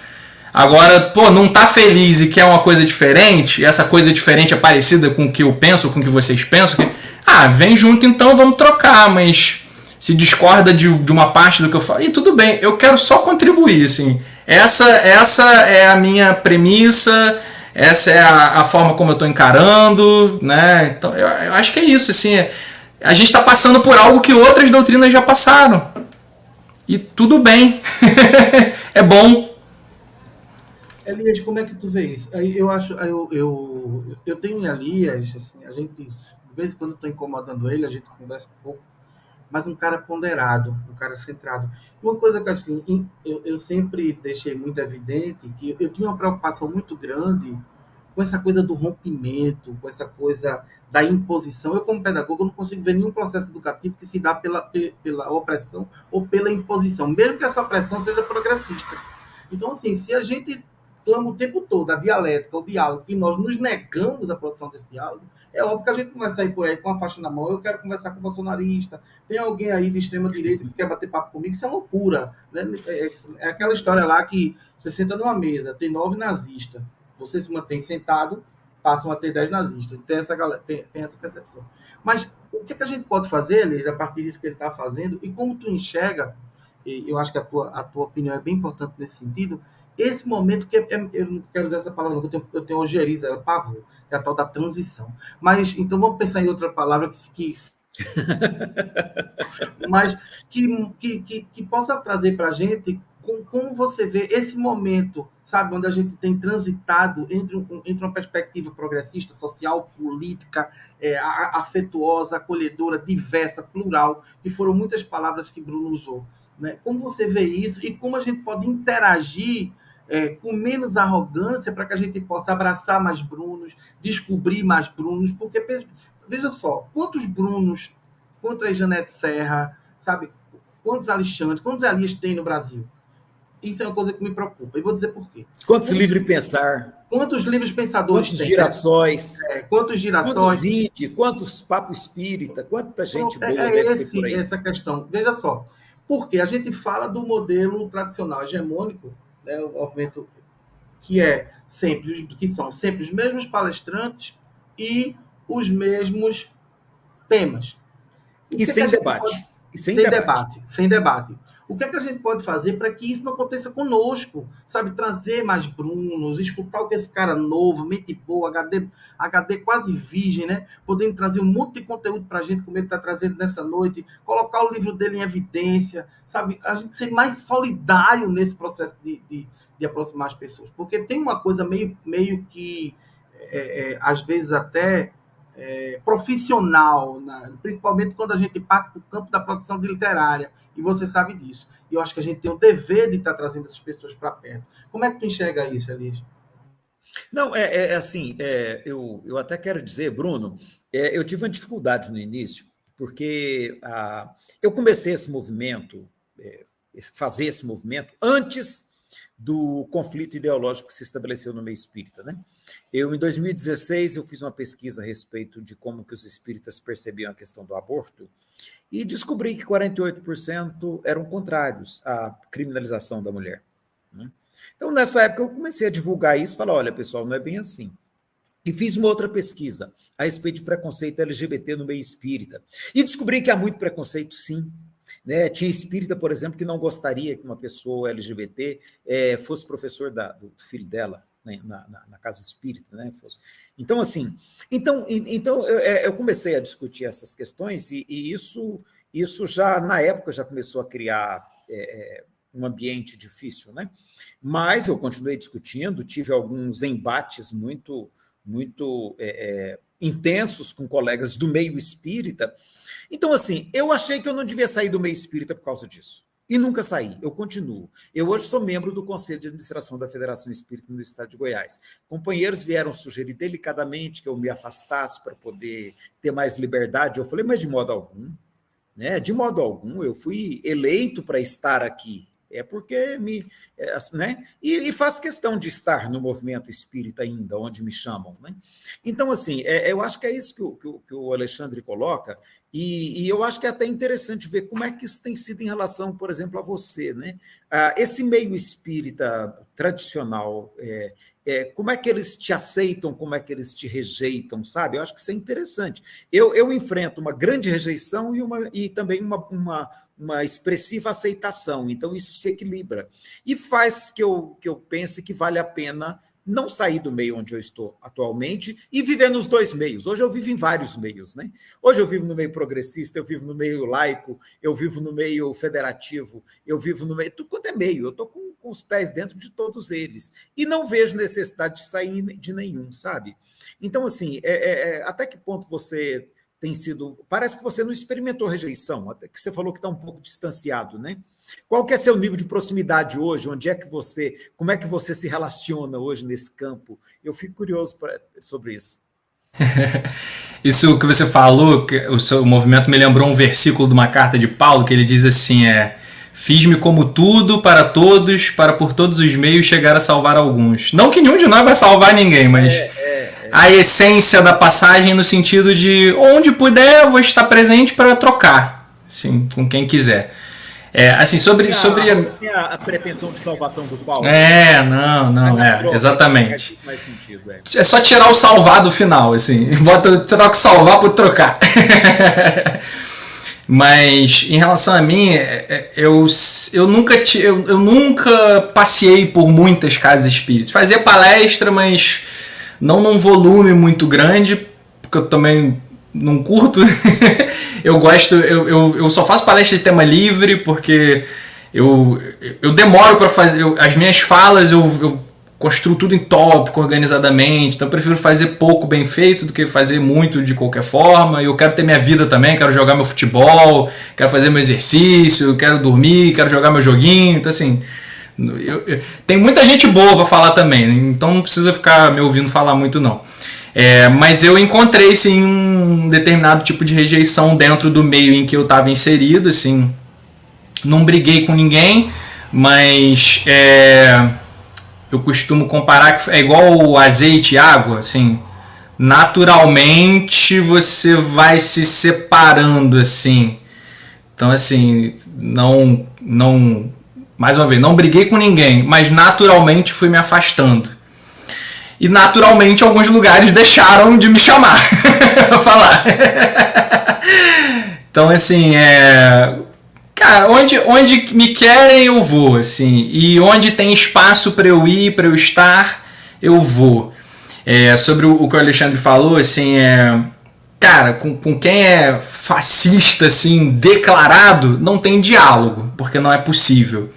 Agora, pô, não tá feliz e quer uma coisa diferente, e essa coisa diferente é parecida com o que eu penso, com o que vocês pensam, vem junto então, vamos trocar, mas se discorda de uma parte do que eu falo, e tudo bem, eu quero só contribuir, assim. Essa é a minha premissa, essa é a forma como eu estou encarando, né? Então, eu acho que é isso, assim, a gente está passando por algo que outras doutrinas já passaram. E tudo bem. É bom. Elias, como é que tu vê isso? Eu acho, eu tenho Elias, assim, a gente, de vez em quando eu estou incomodando ele, a gente conversa um pouco, mas um cara ponderado, um cara centrado. Uma coisa que assim, eu sempre deixei muito evidente que eu tinha uma preocupação muito grande com essa coisa do rompimento, com essa coisa da imposição. Eu, como pedagogo, não consigo ver nenhum processo educativo que se dá pela opressão ou pela imposição, mesmo que essa opressão seja progressista. Então, assim, se a gente clama o tempo todo a dialética, o diálogo, e nós nos negamos a produção desse diálogo, é óbvio que a gente não vai sair por aí com a faixa na mão, eu quero conversar com o bolsonarista, tem alguém aí de extrema-direita que quer bater papo comigo, isso é loucura. Né? É aquela história lá que você senta numa mesa, tem 9 nazistas, você se mantém sentado, passam a ter 10 nazistas. Tem essa percepção. Mas o que a gente pode fazer, Elias, a partir disso que ele está fazendo, e como tu enxerga, e eu acho que a tua opinião é bem importante nesse sentido, esse momento que eu não quero usar essa palavra, não, eu tenho ojeriza, ela pavor, que é a tal da transição. Mas, então, vamos pensar em outra palavra mas que possa trazer para a gente como você vê esse momento, sabe, onde a gente tem transitado entre uma perspectiva progressista, social, política, afetuosa, acolhedora, diversa, plural, que foram muitas palavras que Bruno usou. Né? Como você vê isso e como a gente pode interagir com menos arrogância para que a gente possa abraçar mais Brunos, descobrir mais Brunos, porque, veja só, quantos Brunos, quantas Janete Serra, sabe, quantos Alexandre, quantos Elias tem no Brasil? Isso é uma coisa que me preocupa. E vou dizer por quê. Quantos livres pensar? Quantos livres pensadores quantos tem? Girassóis? Quantos girassóis? Quantos índios? Quantos papo espírita? Quanta gente boa deve ter por aí. Essa questão. Veja só. Porque a gente fala do modelo tradicional hegemônico, né, o movimento que são sempre os mesmos palestrantes e os mesmos temas. E sem debate. Sem debate. O que é que a gente pode fazer para que isso não aconteça conosco? Sabe, trazer mais Brunos, escutar o que esse cara novo, mente boa, HD quase virgem, né? Podendo trazer um monte de conteúdo para a gente, como ele está trazendo nessa noite, colocar o livro dele em evidência, sabe? A gente ser mais solidário nesse processo de aproximar as pessoas. Porque tem uma coisa meio que, às vezes até... profissional, principalmente quando a gente parte para o campo da produção literária, e você sabe disso. E eu acho que a gente tem o dever de estar trazendo essas pessoas para perto. Como é que tu enxerga isso, Elias? Não, assim, eu até quero dizer, Bruno, eu tive uma dificuldade no início, porque eu comecei esse movimento, fazer esse movimento, antes do conflito ideológico que se estabeleceu no meio espírita, né? Em 2016, eu fiz uma pesquisa a respeito de como que os espíritas percebiam a questão do aborto e descobri que 48% eram contrários à criminalização da mulher, né? Então, nessa época, eu comecei a divulgar isso, falar, olha, pessoal, não é bem assim. E fiz uma outra pesquisa a respeito de preconceito LGBT no meio espírita. E descobri que há muito preconceito, sim. Né? Tinha espírita, por exemplo, que não gostaria que uma pessoa LGBT fosse professor do filho dela, né? na casa espírita. Né? Então, assim, eu comecei a discutir essas questões e isso já, na época, já começou a criar um ambiente difícil, né? Mas eu continuei discutindo, tive alguns embates muito intensos com colegas do meio espírita. Então, assim, eu achei que eu não devia sair do meio espírita por causa disso. E nunca saí, eu continuo. Eu hoje sou membro do Conselho de Administração da Federação Espírita no Estado de Goiás. Companheiros vieram sugerir delicadamente que eu me afastasse para poder ter mais liberdade. Eu falei, mas de modo algum, né? De modo algum, eu fui eleito para estar aqui. Porque né? E faço questão de estar no movimento espírita ainda, onde me chamam. Né? Então, assim, eu acho que é isso que o Alexandre coloca, e eu acho que é até interessante ver como é que isso tem sido em relação, por exemplo, a você. Né? Esse meio espírita tradicional, como é que eles te aceitam, como é que eles te rejeitam, sabe? Eu acho que isso é interessante. Eu enfrento uma grande rejeição e também uma expressiva aceitação, então isso se equilibra. E faz que eu pense que vale a pena não sair do meio onde eu estou atualmente e viver nos dois meios. Hoje eu vivo em vários meios, né? Hoje eu vivo no meio progressista, eu vivo no meio laico, eu vivo no meio federativo, eu vivo no meio... Tudo quanto é meio, eu estou com os pés dentro de todos eles. E não vejo necessidade de sair de nenhum, sabe? Então, assim, até que ponto você... tem sido... Parece que você não experimentou rejeição, até que você falou que está um pouco distanciado, né? Qual que é seu nível de proximidade hoje? Como é que você se relaciona hoje nesse campo? Eu fico curioso sobre isso. Isso que você falou, que o seu movimento me lembrou um versículo de uma carta de Paulo, que ele diz assim, fiz-me como tudo para todos, para por todos os meios chegar a salvar alguns. Não que nenhum de nós vai salvar ninguém, mas... a essência da passagem no sentido de onde puder eu vou estar presente para trocar, sim, com quem quiser. Assim, sobre a pretensão de salvação do Paulo. Exatamente. Mais sentido, É só tirar o salvar do final, assim, troca o salvar por trocar. Mas em relação a mim, eu nunca passeei por muitas casas espíritas. Fazia palestra, mas não num volume muito grande, porque eu também não curto. Eu só faço palestra de tema livre, porque eu demoro para fazer. As minhas falas eu construo tudo em tópico, organizadamente, então eu prefiro fazer pouco bem feito do que fazer muito de qualquer forma. Eu quero ter minha vida também, quero jogar meu futebol, quero fazer meu exercício, quero dormir, quero jogar meu joguinho, então assim... tem muita gente boa para falar também, então não precisa ficar me ouvindo falar muito não. Mas eu encontrei sim um determinado tipo de rejeição dentro do meio em que eu estava inserido, assim, não briguei com ninguém, mas eu costumo comparar que é igual o azeite e água, assim, naturalmente você vai se separando, assim. Então, assim, mais uma vez, não briguei com ninguém, mas naturalmente fui me afastando. E naturalmente alguns lugares deixaram de me chamar para falar. Então, assim, cara, onde me querem eu vou, assim, e onde tem espaço para eu ir, para eu estar, eu vou. Sobre o que o Alexandre falou, assim, cara, com quem é fascista, assim, declarado, não tem diálogo, porque não é possível.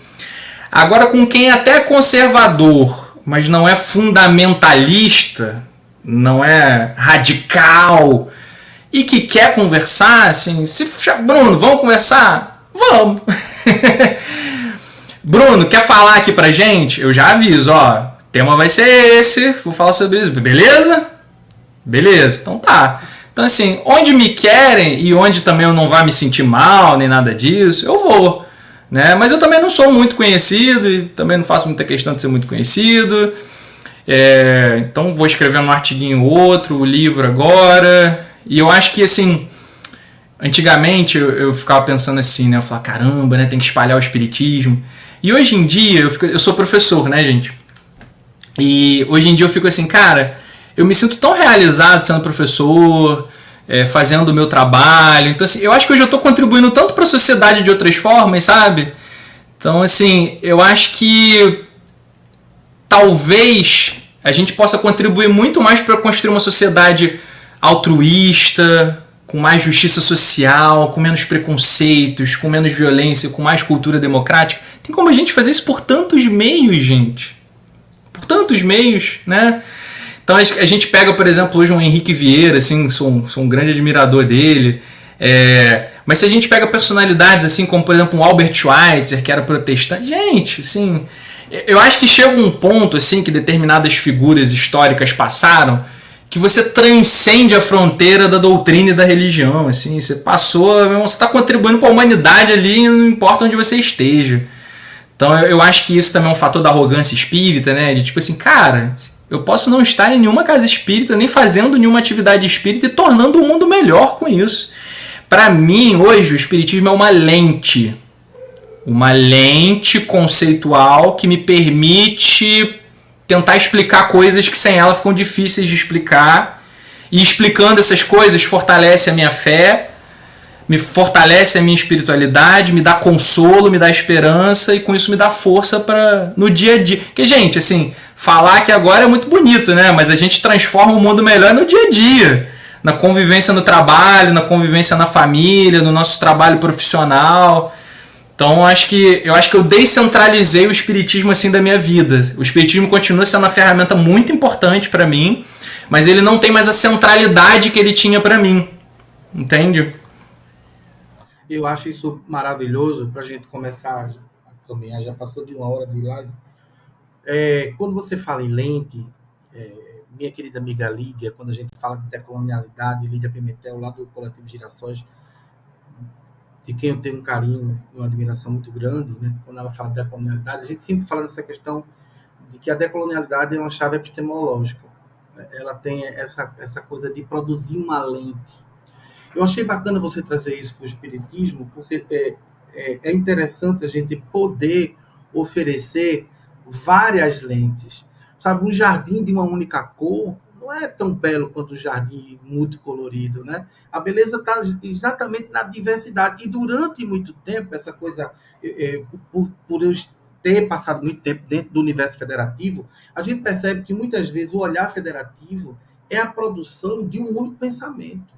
Agora, com quem é até conservador, mas não é fundamentalista, não é radical, e que quer conversar, assim, Bruno, vamos conversar? Vamos! Bruno, quer falar aqui pra gente? Eu já aviso, tema vai ser esse, vou falar sobre isso, beleza? Beleza, então tá. Então assim, onde me querem e onde também eu não vá me sentir mal, nem nada disso, eu vou. Né? Mas eu também não sou muito conhecido e também não faço muita questão de ser muito conhecido. Então vou escrevendo um artiguinho outro, livro agora. E eu acho que assim, antigamente eu ficava pensando assim, né? Eu falava, caramba, né? Tem que espalhar o espiritismo. E hoje em dia, eu sou professor, né, gente? E hoje em dia eu fico assim, cara, eu me sinto tão realizado sendo professor, fazendo o meu trabalho. Então, assim, eu acho que hoje eu estou contribuindo tanto para a sociedade de outras formas, sabe? Então, assim, eu acho que talvez a gente possa contribuir muito mais para construir uma sociedade altruísta, com mais justiça social, com menos preconceitos, com menos violência, com mais cultura democrática. Tem como a gente fazer isso por tantos meios, gente. Por tantos meios, né? Então a gente pega, por exemplo, hoje um Henrique Vieira, assim, sou um grande admirador dele. Mas se a gente pega personalidades assim, como por exemplo um Albert Schweitzer, que era protestante, gente, assim, eu acho que chega um ponto assim que determinadas figuras históricas passaram, que você transcende a fronteira da doutrina e da religião, assim, você está contribuindo para a humanidade ali, não importa onde você esteja. Então eu acho que isso também é um fator da arrogância espírita, né? De tipo assim, cara, eu posso não estar em nenhuma casa espírita, nem fazendo nenhuma atividade espírita e tornando o mundo melhor com isso. Para mim, hoje, o espiritismo é uma lente conceitual que me permite tentar explicar coisas que sem ela ficam difíceis de explicar. E explicando essas coisas fortalece a minha fé, me fortalece a minha espiritualidade, me dá consolo, me dá esperança e com isso me dá força para no dia a dia. Porque, gente, assim, falar que agora é muito bonito, né? Mas a gente transforma o mundo melhor no dia a dia. Na convivência no trabalho, na convivência na família, no nosso trabalho profissional. Então eu acho que eu descentralizei o espiritismo assim da minha vida. O espiritismo continua sendo uma ferramenta muito importante para mim, mas ele não tem mais a centralidade que ele tinha para mim. Entende? Eu acho isso maravilhoso para a gente começar a caminhar. Já passou de 1 hora de live. Quando você fala em lente, minha querida amiga Lídia, quando a gente fala de decolonialidade, Lídia Pimentel, lá do Coletivo Girassóis, de quem eu tenho um carinho e uma admiração muito grande, né? Quando ela fala de decolonialidade, a gente sempre fala dessa questão de que a decolonialidade é uma chave epistemológica. Ela tem essa coisa de produzir uma lente. Eu achei bacana você trazer isso para o espiritismo, porque é interessante a gente poder oferecer várias lentes. Sabe, um jardim de uma única cor não é tão belo quanto um jardim multicolorido, né? A beleza está exatamente na diversidade. E durante muito tempo, essa coisa, por eu ter passado muito tempo dentro do universo federativo, a gente percebe que muitas vezes o olhar federativo é a produção de um único pensamento.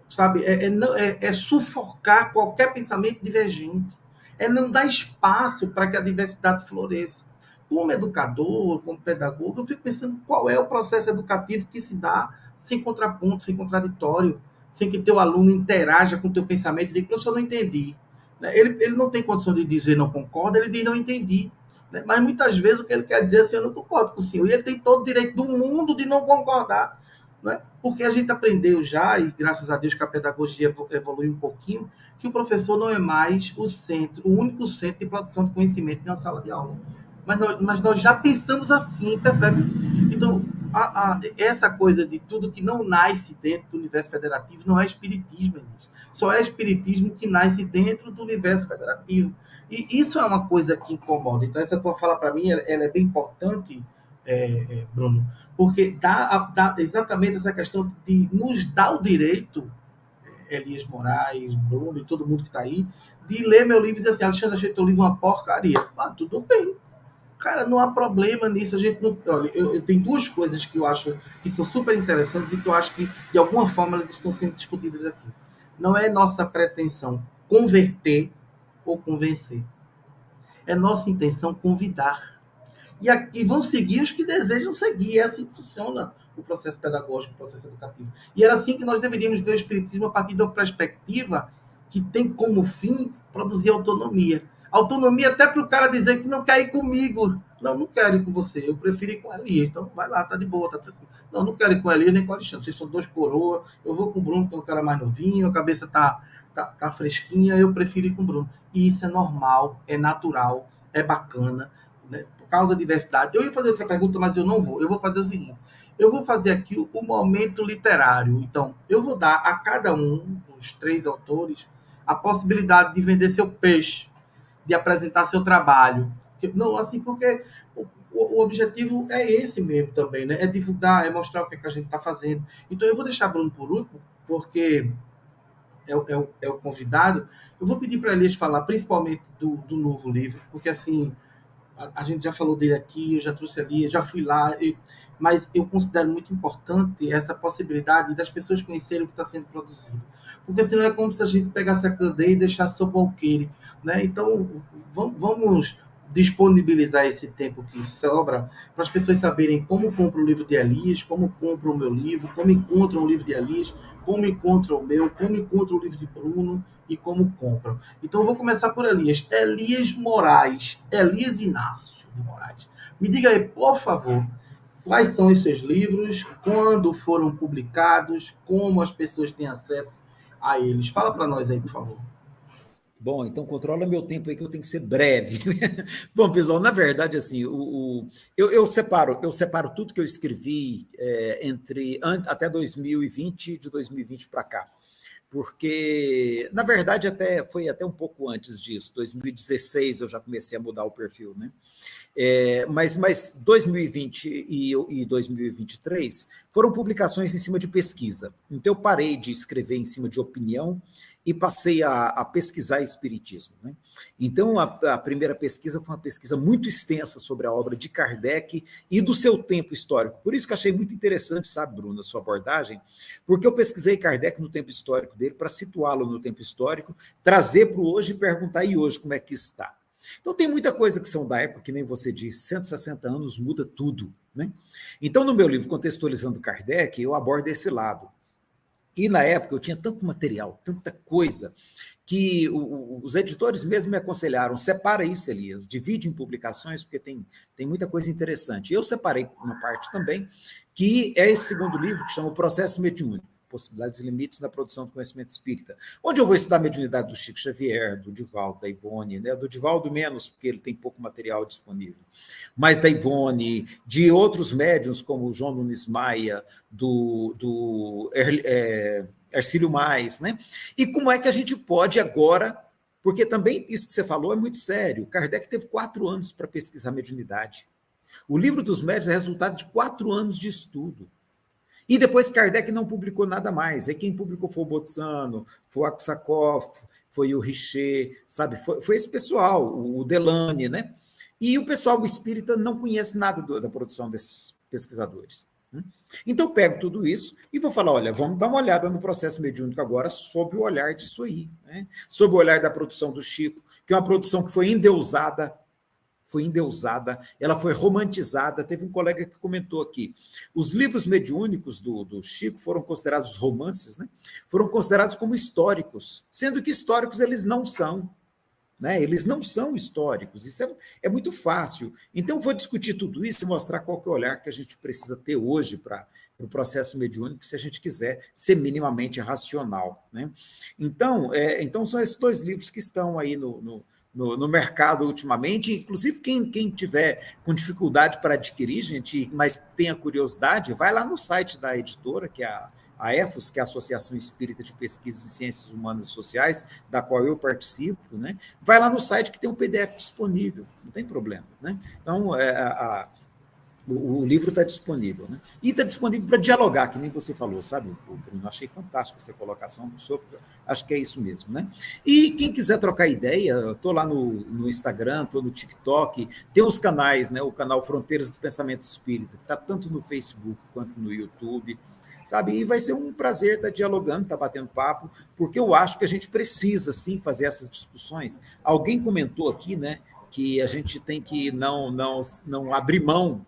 Sabe? É sufocar qualquer pensamento divergente. É não dar espaço para que a diversidade floresça. Como educador, como pedagogo, eu fico pensando qual é o processo educativo que se dá sem contraponto, sem contraditório, sem que teu aluno interaja com o teu pensamento e diga, professor, eu não entendi. Ele não tem condição de dizer não concorda, ele diz não entendi. Mas muitas vezes o que ele quer dizer é assim, eu não concordo com o senhor. E ele tem todo o direito do mundo de não concordar. Né? Porque a gente aprendeu já, e graças a Deus que a pedagogia evoluiu um pouquinho, que o professor não é mais o único centro de produção de conhecimento em uma sala de aula. Mas nós já pensamos assim, percebe? Então, essa coisa de tudo que não nasce dentro do universo federativo não é espiritismo, gente. Só é espiritismo que nasce dentro do universo federativo. E isso é uma coisa que incomoda. Então, essa tua fala, para mim, ela é bem importante, Bruno, porque dá exatamente essa questão de nos dar o direito, Elias Moraes, Bruno e todo mundo que está aí, de ler meu livro e dizer assim, Alexandre, achei teu livro uma porcaria. Tudo bem. Cara, não há problema nisso. A gente não, olha, eu tenho duas coisas que eu acho que são super interessantes e que eu acho que, de alguma forma, elas estão sendo discutidas aqui. Não é nossa pretensão converter ou convencer. É nossa intenção convidar. E vão seguir os que desejam seguir. É assim que funciona o processo pedagógico, o processo educativo. E era assim que nós deveríamos ver o espiritismo a partir de uma perspectiva que tem como fim produzir autonomia. Autonomia até para o cara dizer que não quer ir comigo. Não quero ir com você, eu prefiro ir com Elias. Então, vai lá, tá de boa, tá tranquilo. Não quero ir com Elias nem com Alexandre. Vocês são dois coroas. Eu vou com o Bruno, que é um cara mais novinho, a cabeça tá fresquinha, eu prefiro ir com o Bruno. E isso é normal, é natural, é bacana, né? Por causa da diversidade. Eu ia fazer outra pergunta, mas eu não vou. Eu vou fazer o seguinte: eu vou fazer aqui o momento literário. Então, eu vou dar a cada um dos três autores a possibilidade de vender seu peixe, de apresentar seu trabalho. Não, assim, porque o objetivo é esse mesmo também, né? É divulgar, é mostrar o que, é que a gente está fazendo. Então, eu vou deixar Bruno por último, porque é o convidado. Eu vou pedir para Elias falar principalmente do novo livro, porque assim, a gente já falou dele aqui, eu já trouxe ali, já fui lá, mas eu considero muito importante essa possibilidade das pessoas conhecerem o que está sendo produzido. Porque senão é como se a gente pegasse a candeia e deixasse só o alqueire, né? Então, vamos disponibilizar esse tempo que sobra para as pessoas saberem como compram o livro de Elias, como compram o meu livro, como encontram o livro de Elias, como encontram o meu, como encontram o livro de Bruno e como compram. Então, eu vou começar por Elias. Elias Moraes. Elias Inácio de Moraes. Me diga aí, por favor, quais são esses livros, quando foram publicados, como as pessoas têm acesso a eles. Fala para nós aí, por favor. Bom, então controla meu tempo aí que eu tenho que ser breve. Bom, pessoal, na verdade, assim, eu separo tudo que eu escrevi até 2020, de 2020 para cá. Porque, na verdade, foi até um pouco antes disso. 2016 eu já comecei a mudar o perfil, né? Mas 2020 e 2023 foram publicações em cima de pesquisa. Então, eu parei de escrever em cima de opinião e passei a pesquisar espiritismo, né? Então, a primeira pesquisa foi uma pesquisa muito extensa sobre a obra de Kardec e do seu tempo histórico. Por isso que achei muito interessante, sabe, Bruno, a sua abordagem, porque eu pesquisei Kardec no tempo histórico dele para situá-lo no tempo histórico, trazer para o hoje e perguntar, e hoje, como é que está? Então, tem muita coisa que são da época, que nem você disse, 160 anos muda tudo, né? Então, no meu livro Contextualizando Kardec, eu abordo esse lado. E na época eu tinha tanto material, tanta coisa, que os editores mesmo me aconselharam, separa isso, Elias, divide em publicações, porque tem muita coisa interessante. Eu separei uma parte também, que é esse segundo livro, que chama O Processo Mediúnico, Possibilidades e Limites na Produção do Conhecimento Espírita, onde eu vou estudar a mediunidade do Chico Xavier, do Divaldo, da Ivone, né? Do Divaldo menos, porque ele tem pouco material disponível, mas da Ivone, de outros médiuns, como o João Nunes Maia, Hercílio Mais, né? E como é que a gente pode agora, porque também isso que você falou é muito sério, Kardec teve 4 anos para pesquisar mediunidade. O livro dos médiuns é resultado de 4 anos de estudo. E depois Kardec não publicou nada mais. Aí quem publicou foi o Botsano, foi o Aksakoff, foi o Richer, sabe? Foi esse pessoal, o Delane, né? E o pessoal espírita não conhece nada da produção desses pesquisadores. Então, eu pego tudo isso e vou falar, olha, vamos dar uma olhada no processo mediúnico agora sob o olhar disso aí, né? Sob o olhar da produção do Chico, que é uma produção que foi endeusada, ela foi romantizada. Teve um colega que comentou aqui, os livros mediúnicos do Chico foram considerados romances, né? Foram considerados como históricos, sendo que históricos eles não são. Né? Eles não são históricos, isso é muito fácil. Então, vou discutir tudo isso e mostrar qual que é o olhar que a gente precisa ter hoje para o processo mediúnico, se a gente quiser ser minimamente racional. Né? Então, são esses 2 livros que estão aí no mercado ultimamente. Inclusive, quem tiver com dificuldade para adquirir, gente, mas tenha curiosidade, vai lá no site da editora, que é a EFOS, que é a Associação Espírita de Pesquisas em Ciências Humanas e Sociais, da qual eu participo, né? Vai lá no site que tem um PDF disponível, não tem problema. Né? Então, o livro está disponível. Né? E está disponível para dialogar, que nem você falou, sabe, Bruno? Achei fantástico essa colocação, acho que é isso mesmo. Né? E quem quiser trocar ideia, estou lá no Instagram, estou no TikTok, tem os canais, né? O canal Fronteiras do Pensamento Espírita, que está tanto no Facebook quanto no YouTube, sabe? E vai ser um prazer estar dialogando, estar batendo papo, porque eu acho que a gente precisa, sim, fazer essas discussões. Alguém comentou aqui, né, que a gente tem que não abrir mão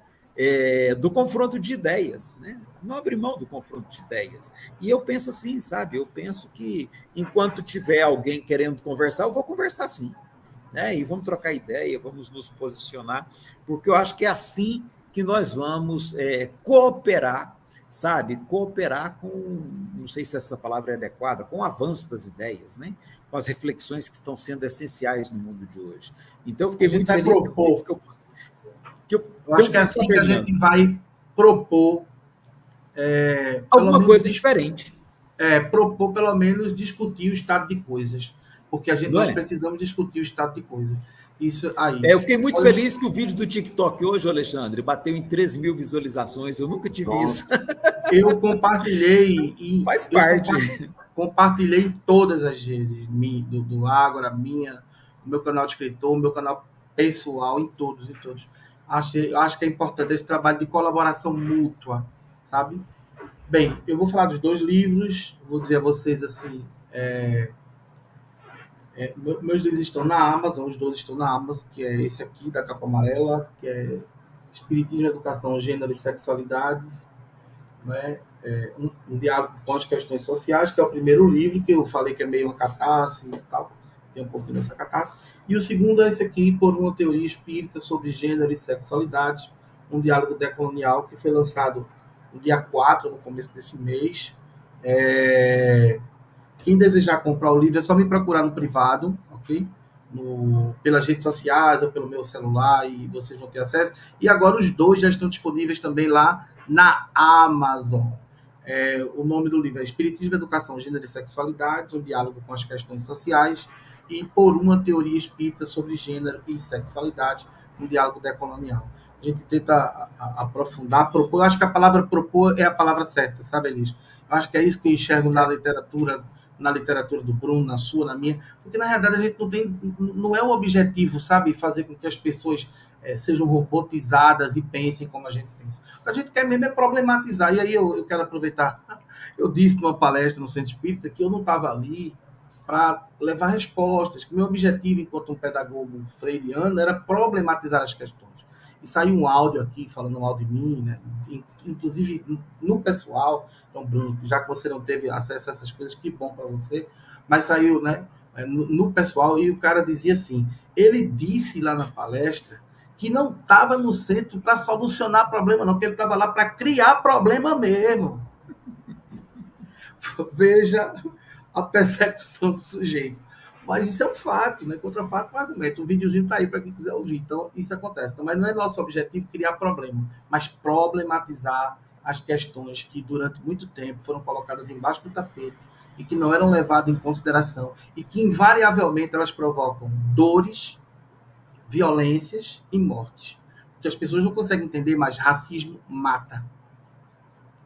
do confronto de ideias, né? Não abrir mão do confronto de ideias. E eu penso assim, sabe? Eu penso que enquanto tiver alguém querendo conversar, eu vou conversar sim. né? E vamos trocar ideia, vamos nos posicionar, porque eu acho que é assim que nós vamos cooperar, sabe? Cooperar com, não sei se essa palavra é adequada, com o avanço das ideias, né? Com as reflexões que estão sendo essenciais no mundo de hoje. Então, eu A fiquei gente muito vai feliz que propor. Eu acho eu que é vi, só assim que a terminando, gente vai propor, pelo alguma menos coisa diferente, propor, pelo menos discutir o estado de coisas, porque não nós é? precisamos discutir o estado de coisas. Isso aí. Eu fiquei muito Nós, feliz que o vídeo do TikTok hoje, Alexandre, bateu em 13 mil visualizações. Eu nunca tive pronto. isso. Eu compartilhei e Faz eu parte. compartilhei em todas as redes, do Ágora, minha, o meu canal de escritor, o meu canal pessoal, em todos. Acho que é importante esse trabalho de colaboração mútua, sabe? Bem, eu vou falar dos dois livros, vou dizer a vocês assim, meus livros estão na Amazon, os dois estão na Amazon, que é esse aqui, da capa amarela, que é Espiritismo, Educação, Gênero e Sexualidades, né? Um diálogo com as questões sociais, que é o primeiro livro, que eu falei que é meio uma catarse e tal, tem um pouquinho dessa catarse. E o segundo é esse aqui, Por uma Teoria Espírita sobre Gênero e Sexualidade, um diálogo decolonial, que foi lançado no dia 4, no começo desse mês. Quem desejar comprar o livro é só me procurar no privado, ok? Pelas redes sociais ou pelo meu celular e vocês vão ter acesso. E agora os dois já estão disponíveis também lá na Amazon. O nome do livro é Espiritismo, Educação, Gênero e Sexualidades, um diálogo com as questões sociais, e Por uma Teoria Espírita sobre Gênero e Sexualidade, um diálogo decolonial. A gente tenta aprofundar, propor. Eu acho que a palavra propor é a palavra certa, sabe, Elis? Eu acho que é isso que eu enxergo na literatura do Bruno, na sua, na minha, porque na realidade a gente não é o objetivo, sabe, fazer com que as pessoas sejam robotizadas e pensem como a gente pensa. O que a gente quer mesmo é problematizar. E aí eu quero aproveitar, eu disse numa palestra no Centro Espírita que eu não estava ali para levar respostas, que meu objetivo enquanto um pedagogo freiriano era problematizar as questões. E saiu um áudio aqui, falando mal de mim, né? Inclusive no pessoal. Então, Bruno, já que você não teve acesso a essas coisas, que bom para você. Mas saiu, né, no pessoal, e o cara dizia assim, ele disse lá na palestra que não estava no centro para solucionar problema, não, que ele estava lá para criar problema mesmo. Veja a percepção do sujeito. Mas isso é um fato, né? Contra fato, um argumento. O videozinho está aí para quem quiser ouvir. Então, isso acontece. Então, mas não é nosso objetivo criar problema, mas problematizar as questões que, durante muito tempo, foram colocadas embaixo do tapete e que não eram levadas em consideração e que, invariavelmente, elas provocam dores, violências e mortes. Porque as pessoas não conseguem entender, mas racismo mata.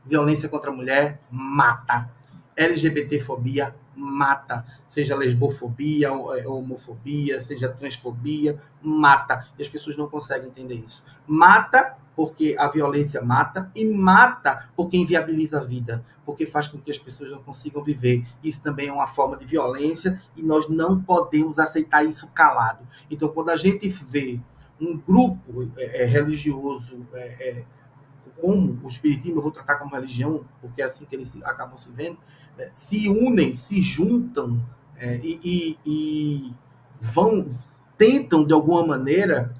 Violência contra a mulher mata. LGBTfobia mata. Seja lesbofobia, homofobia, seja transfobia, mata. E as pessoas não conseguem entender isso. Mata porque a violência mata e mata porque inviabiliza a vida, porque faz com que as pessoas não consigam viver. Isso também é uma forma de violência e nós não podemos aceitar isso calado. Então, quando a gente vê um grupo religioso como o espiritismo, eu vou tratar como religião, porque é assim que eles acabam se vendo, né, se unem, se juntam e vão, tentam de alguma maneira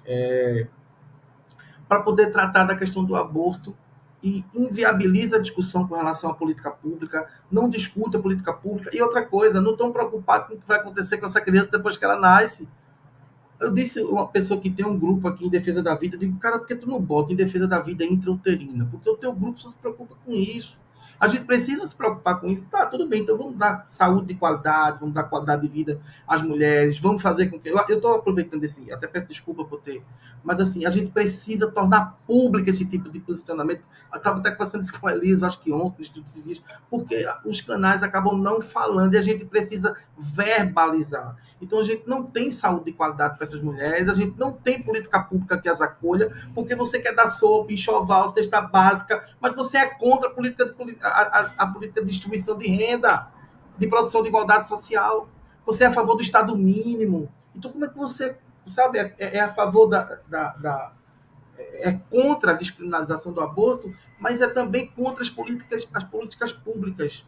para poder tratar da questão do aborto e inviabiliza a discussão com relação à política pública, não discute a política pública. E outra coisa, não estão preocupados com o que vai acontecer com essa criança depois que ela nasce. Eu disse uma pessoa que tem um grupo aqui em defesa da vida, eu digo, cara, por que tu não bota em defesa da vida intrauterina? Porque o teu grupo só se preocupa com isso. A gente precisa se preocupar com isso. Tá, tudo bem, então vamos dar saúde de qualidade, vamos dar qualidade de vida às mulheres, vamos fazer com que... Eu estou aproveitando esse, até peço desculpa por ter... Mas assim, a gente precisa tornar público esse tipo de posicionamento. Eu estava até conversando isso com a Elisa, acho que ontem, esses dias, porque os canais acabam não falando e a gente precisa verbalizar. Então a gente não tem saúde de qualidade para essas mulheres, a gente não tem política pública que as acolha, porque você quer dar sopa, enxoval, cesta básica, mas você é contra a política de distribuição de renda, de produção de igualdade social. Você é a favor do Estado mínimo. Então como é que você, sabe, é a favor é contra a descriminalização do aborto, mas é também contra as políticas públicas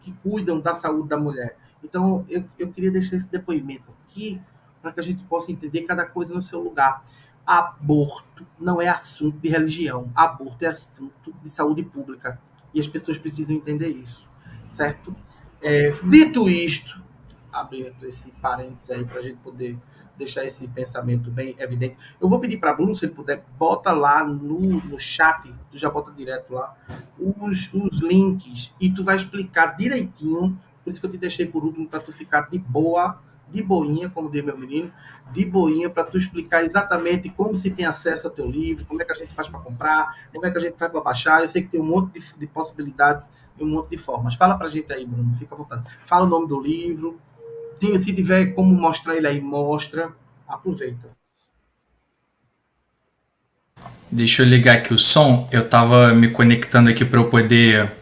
que cuidam da saúde da mulher. Então, eu queria deixar esse depoimento aqui, para que a gente possa entender cada coisa no seu lugar. Aborto não é assunto de religião, aborto é assunto de saúde pública, e as pessoas precisam entender isso, certo? Dito isto, abrindo esse parênteses aí para a gente poder deixar esse pensamento bem evidente, eu vou pedir para Bruno, se ele puder, bota lá no chat, tu já bota direto lá, os links, e tu vai explicar direitinho, por isso que eu te deixei por último, para tu ficar de boinha, como diz meu menino, de boinha, para tu explicar exatamente como se tem acesso ao teu livro, como é que a gente faz para comprar, como é que a gente faz para baixar. Eu sei que tem um monte de possibilidades e um monte de formas. Fala pra gente aí, Bruno, fica à vontade. Fala o nome do livro, se tiver como mostrar ele aí, mostra, aproveita. Deixa eu ligar aqui o som, eu tava me conectando aqui para eu poder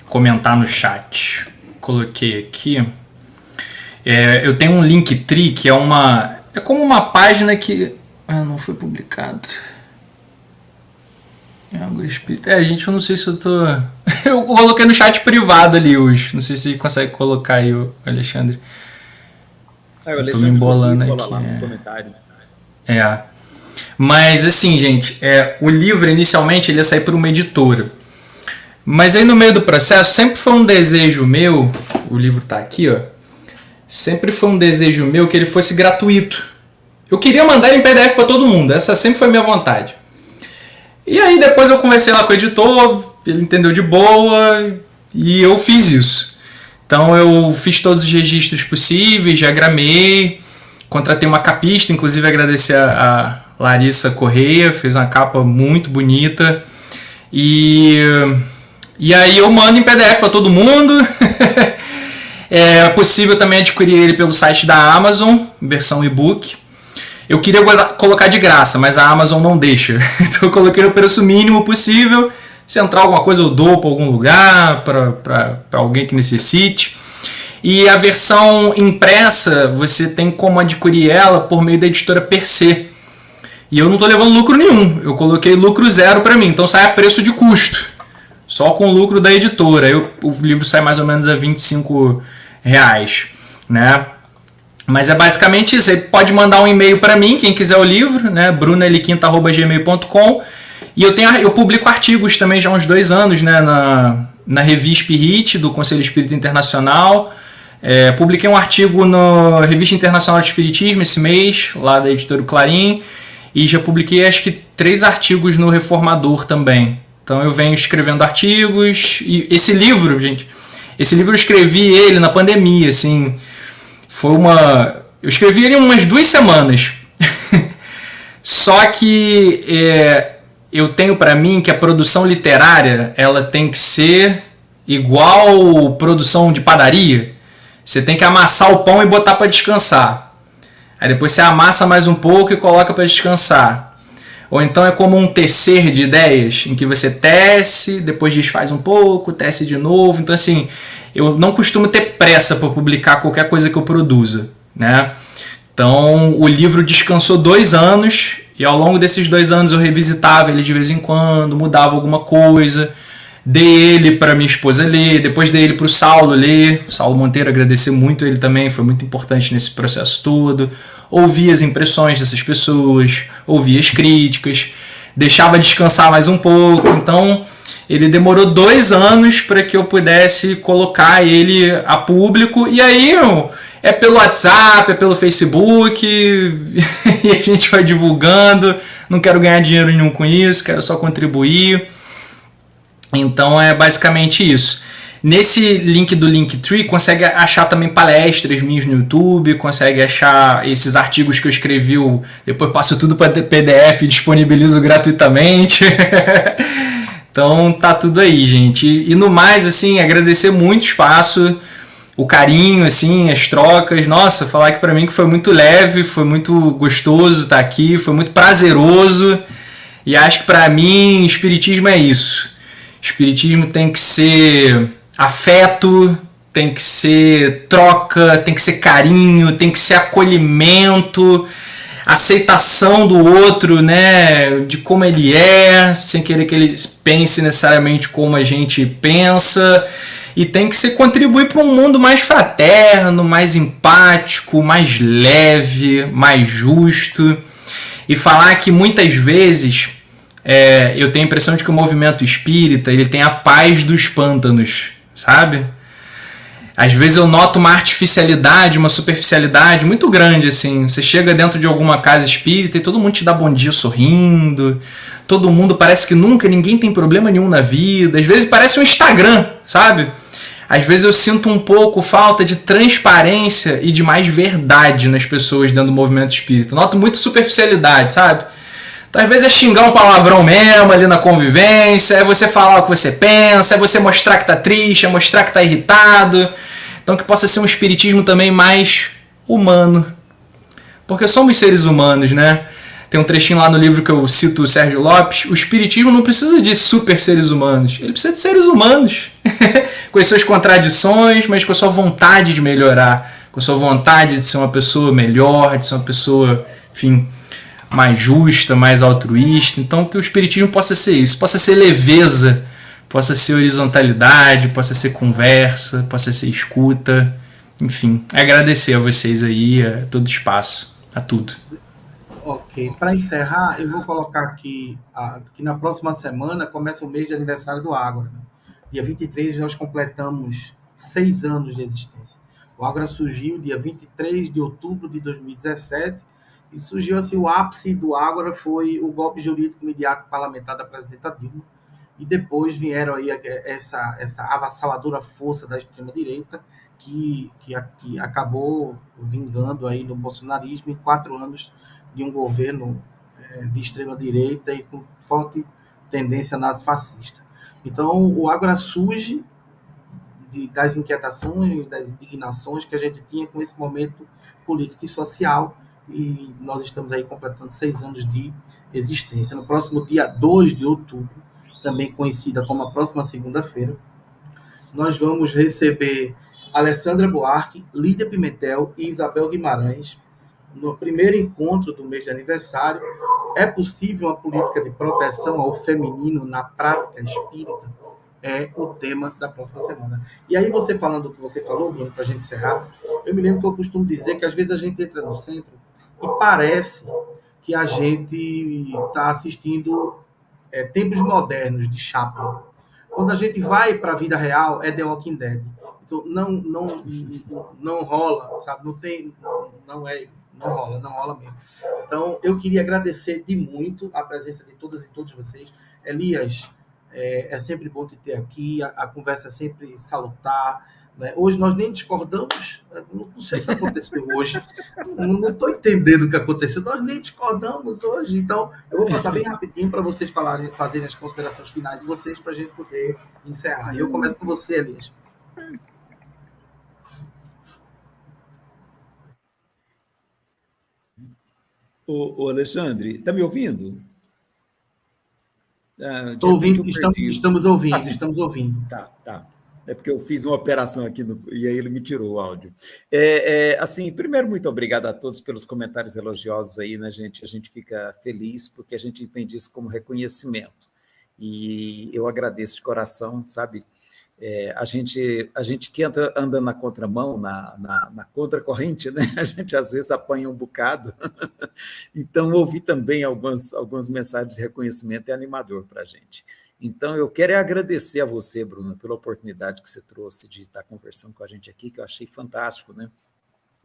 comentar no chat. Coloquei aqui. Eu tenho um Linktree, que é como uma página que não foi publicado. Gente, eu não sei se eu tô... Eu coloquei no chat privado ali os... Não sei se consegue colocar aí, o Alexandre. Eu tô me embolando aqui. Lá no comentário. Mas assim, gente, o livro inicialmente ele ia sair por uma editora. Mas aí no meio do processo sempre foi um desejo meu, o livro tá aqui, ó. Sempre foi um desejo meu que ele fosse gratuito. Eu queria mandar ele em PDF para todo mundo, essa sempre foi a minha vontade. E aí depois eu conversei lá com o editor, ele entendeu de boa e eu fiz isso. Então eu fiz todos os registros possíveis, diagramei, contratei uma capista, inclusive agradecer a Larissa Correia, fez uma capa muito bonita. E aí eu mando em PDF para todo mundo. É possível também adquirir ele pelo site da Amazon, versão e-book. Eu queria colocar de graça, mas a Amazon não deixa. Então eu coloquei no preço mínimo possível. Se entrar alguma coisa eu dou para algum lugar, para alguém que necessite. E a versão impressa, você tem como adquirir ela por meio da editora Per Se. E eu não estou levando lucro nenhum. Eu coloquei lucro zero para mim, então sai a preço de custo. Só com o lucro da editora. Aí o livro sai mais ou menos a R$25, né? Mas é basicamente isso. Você pode mandar um e-mail para mim, quem quiser o livro, né? bruneliquinta@gmail.com. E eu publico artigos também já há uns 2 anos, né? Na Revista Spirit, do Conselho Espírita Internacional. Publiquei um artigo na Revista Internacional de Espiritismo esse mês, lá da editora Clarim. E já publiquei acho que 3 artigos no Reformador também. Então eu venho escrevendo artigos. E esse livro, gente, eu escrevi ele na pandemia, assim. Eu escrevi ele em umas 2 semanas. Só que eu tenho para mim que a produção literária ela tem que ser igual produção de padaria. Você tem que amassar o pão e botar para descansar. Aí depois você amassa mais um pouco e coloca para descansar. Ou então é como um tecer de ideias, em que você tece, depois desfaz um pouco, tece de novo. Então assim, eu não costumo ter pressa para publicar qualquer coisa que eu produza, né? Então o livro descansou 2 anos, e ao longo desses 2 anos eu revisitava ele de vez em quando, mudava alguma coisa, dei ele para minha esposa ler, depois dei ele para o Saulo ler. Saulo Monteiro, agradecer muito ele também, foi muito importante nesse processo todo. Ouvi as impressões dessas pessoas, ouvi as críticas, deixava descansar mais um pouco. Então ele demorou 2 anos para que eu pudesse colocar ele a público. E aí é pelo WhatsApp, é pelo Facebook, e a gente vai divulgando. Não quero ganhar dinheiro nenhum com isso, quero só contribuir. Então é basicamente isso. Nesse link do Linktree, consegue achar também palestras minhas no YouTube, consegue achar esses artigos que eu escrevi, depois passo tudo para PDF e disponibilizo gratuitamente. Então tá tudo aí, gente. E no mais, assim, agradecer muito o espaço, o carinho, assim, as trocas. Nossa, falar aqui para mim que foi muito leve, foi muito gostoso estar aqui, foi muito prazeroso. E acho que para mim, espiritismo é isso. Espiritismo tem que ser afeto, tem que ser troca, tem que ser carinho, tem que ser acolhimento, aceitação do outro, né, de como ele é, sem querer que ele pense necessariamente como a gente pensa. e tem que se contribuir para um mundo mais fraterno, mais empático, mais leve, mais justo, e falar que muitas vezes eu tenho a impressão de que o movimento espírita ele tem a paz dos pântanos, sabe? Às vezes eu noto uma artificialidade, uma superficialidade muito grande, assim. Você chega dentro de alguma casa espírita e todo mundo te dá bom dia sorrindo. Todo mundo parece que ninguém tem problema nenhum na vida. Às vezes parece um Instagram, sabe? Às vezes eu sinto um pouco falta de transparência e de mais verdade nas pessoas dentro do movimento espírita. Noto muito superficialidade, sabe? Então, às vezes é xingar um palavrão mesmo ali na convivência, é você falar o que você pensa, é você mostrar que tá triste, é mostrar que tá irritado. Então que possa ser um espiritismo também mais humano. Porque somos seres humanos, né? Tem um trechinho lá no livro que eu cito o Sérgio Lopes. O espiritismo não precisa de super seres humanos. Ele precisa de seres humanos. Com as suas contradições, mas com a sua vontade de melhorar. Com a sua vontade de ser uma pessoa melhor, de ser uma pessoa, enfim, mais justa, mais altruísta. Então que o espiritismo possa ser isso. Possa ser leveza, possa ser horizontalidade, possa ser conversa, possa ser escuta. Enfim, agradecer a vocês aí, a todo espaço, a tudo. Ok, para encerrar, eu vou colocar aqui que na próxima semana começa o mês de aniversário do Ágora. Né? Dia 23 nós completamos 6 anos de existência. O Ágora surgiu dia 23 de outubro de 2017 e surgiu assim, o ápice do Ágora foi o golpe jurídico midiático parlamentar da presidenta Dilma e depois vieram aí essa avassaladora força da extrema-direita que acabou vingando aí no bolsonarismo em 4 anos de um governo de extrema-direita e com forte tendência nazifascista. Então, o Ágora surge das inquietações, das indignações que a gente tinha com esse momento político e social, e nós estamos aí completando 6 anos de existência. No próximo dia 2 de outubro, também conhecida como a próxima segunda-feira, nós vamos receber Alessandra Buarque, Lídia Pimentel e Isabel Guimarães, no primeiro encontro do mês de aniversário. É possível uma política de proteção ao feminino na prática espírita? É o tema da próxima semana. E aí, você falando o que você falou, Bruno, para a gente encerrar, eu me lembro que eu costumo dizer que às vezes a gente entra no centro e parece que a gente está assistindo Tempos Modernos de Chaplin. Quando a gente vai para a vida real, é The Walking Dead. Então, não rola, sabe? Não rola mesmo. Então, eu queria agradecer de muito a presença de todas e todos vocês. Elias, é sempre bom te ter aqui, a conversa é sempre salutar. Né? Hoje nós nem discordamos, não sei o que aconteceu hoje, não estou entendendo o que aconteceu, nós nem discordamos hoje. Então, eu vou passar bem rapidinho para vocês fazerem as considerações finais de vocês, para a gente poder encerrar. E eu começo com você, Elias. Ô Alexandre, está me ouvindo? Estou ouvindo, estamos ouvindo, assim, estamos ouvindo. Tá. É porque eu fiz uma operação aqui e aí ele me tirou o áudio. Assim, primeiro, muito obrigado a todos pelos comentários elogiosos aí, né, gente? A gente fica feliz porque a gente entende isso como reconhecimento. E eu agradeço de coração, sabe? A gente que anda na contramão, na contracorrente, né? A gente às vezes apanha um bocado. Então, ouvir também algumas mensagens de reconhecimento é animador para a gente. Então, eu quero agradecer a você, Bruno, pela oportunidade que você trouxe de estar conversando com a gente aqui, que eu achei fantástico, né?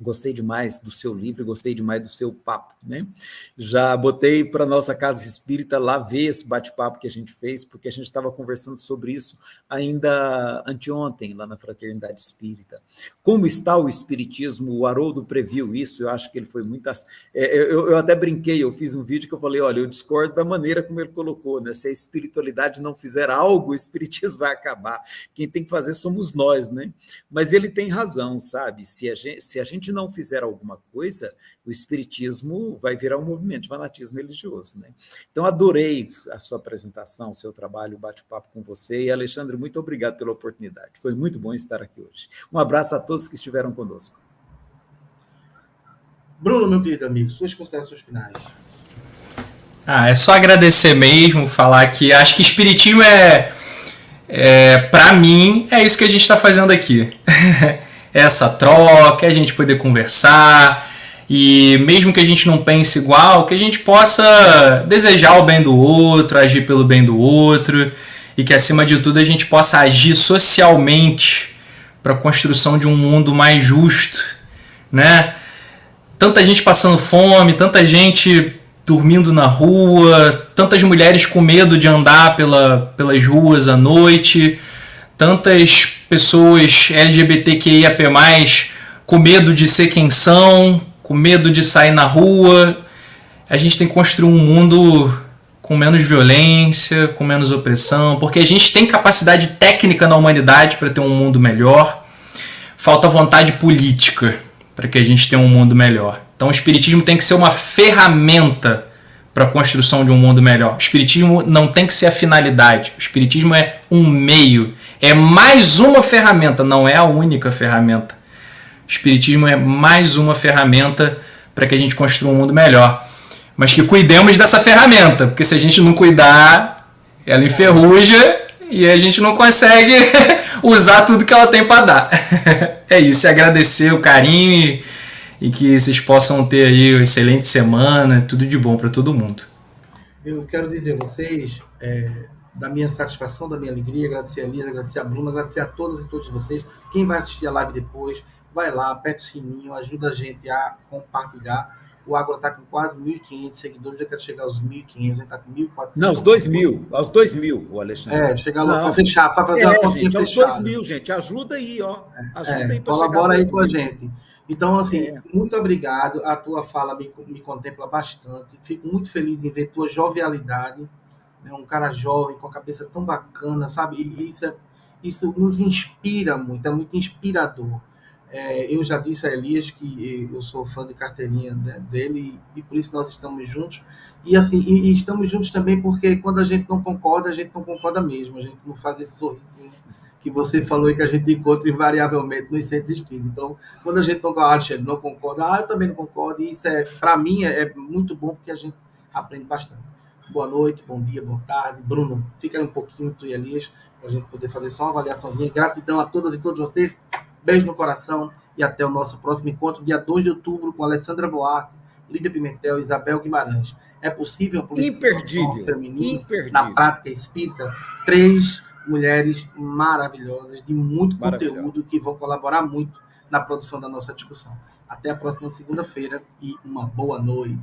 Gostei demais do seu livro, gostei demais do seu papo, né? Já botei para a nossa casa espírita lá ver esse bate-papo que a gente fez, porque a gente estava conversando sobre isso ainda anteontem, lá na Fraternidade Espírita. Como está o espiritismo? O Haroldo previu isso, eu acho que ele foi muito... Eu até brinquei, eu fiz um vídeo que eu falei, olha, eu discordo da maneira como ele colocou, né? Se a espiritualidade não fizer algo, o espiritismo vai acabar. Quem tem que fazer somos nós, né? Mas ele tem razão, sabe? Se a gente não fizer alguma coisa, o espiritismo vai virar um movimento de fanatismo religioso, né? Então, adorei a sua apresentação, o seu trabalho, o bate-papo com você. E, Alexandre, muito obrigado pela oportunidade. Foi muito bom estar aqui hoje. Um abraço a todos que estiveram conosco. Bruno, meu querido amigo, suas considerações finais. É só agradecer mesmo, falar que acho que espiritismo Para mim, é isso que a gente está fazendo aqui. Essa troca, a gente poder conversar, e mesmo que a gente não pense igual, que a gente possa desejar o bem do outro, agir pelo bem do outro, e que acima de tudo a gente possa agir socialmente para a construção de um mundo mais justo, né? Tanta gente passando fome, tanta gente dormindo na rua, tantas mulheres com medo de andar pelas ruas à noite, tantas pessoas LGBTQIAP+, com medo de ser quem são, com medo de sair na rua. A gente tem que construir um mundo com menos violência, com menos opressão, porque a gente tem capacidade técnica na humanidade para ter um mundo melhor. Falta vontade política para que a gente tenha um mundo melhor. Então o espiritismo tem que ser uma ferramenta para a construção de um mundo melhor. O espiritismo não tem que ser a finalidade. O espiritismo é um meio. É mais uma ferramenta, não é a única ferramenta. O espiritismo é mais uma ferramenta para que a gente construa um mundo melhor. Mas que cuidemos dessa ferramenta, porque se a gente não cuidar, ela enferruja e a gente não consegue usar tudo que ela tem para dar. É isso, agradecer o carinho e que vocês possam ter aí uma excelente semana, tudo de bom para todo mundo. Eu quero dizer a vocês, da minha satisfação, da minha alegria, agradecer a Elisa, agradecer a Bruna, agradecer a todas e todos vocês. Quem vai assistir a live depois, vai lá, aperta o sininho, ajuda a gente a compartilhar. O Ágora está com quase 1.500 seguidores, eu quero chegar aos 1.500, a gente está com 1.400. Não, aos 2.000, o Alexandre. Chegar lá para fechar, para fazer uma continha fechada. Aos 2.000, gente, ajuda aí, ó. Ajuda aí para colabora aí com a gente. Então, assim, muito obrigado, a tua fala me contempla bastante, fico muito feliz em ver tua jovialidade, né? Um cara jovem, com a cabeça tão bacana, sabe? E isso nos inspira muito, é muito inspirador. Eu já disse a Elias que eu sou fã de carteirinha dele e por isso nós estamos juntos. E assim, e estamos juntos também porque quando a gente não concorda mesmo. A gente não faz esse sorrisinho que você falou e que a gente encontra invariavelmente nos centros espíritas. Então, quando a gente não concorda, eu também não concordo. E isso para mim, é muito bom porque a gente aprende bastante. Boa noite, bom dia, boa tarde. Bruno, fica aí um pouquinho, tu e Elias, para a gente poder fazer só uma avaliaçãozinha. Gratidão a todas e todos vocês. Beijo no coração e até o nosso próximo encontro, dia 2 de outubro, com Alessandra Buarque, Lídia Pimentel e Isabel Guimarães. É possível imperdível feminino na prática espírita? 3 mulheres maravilhosas, de muito conteúdo, que vão colaborar muito na produção da nossa discussão. Até a próxima segunda-feira e uma boa noite.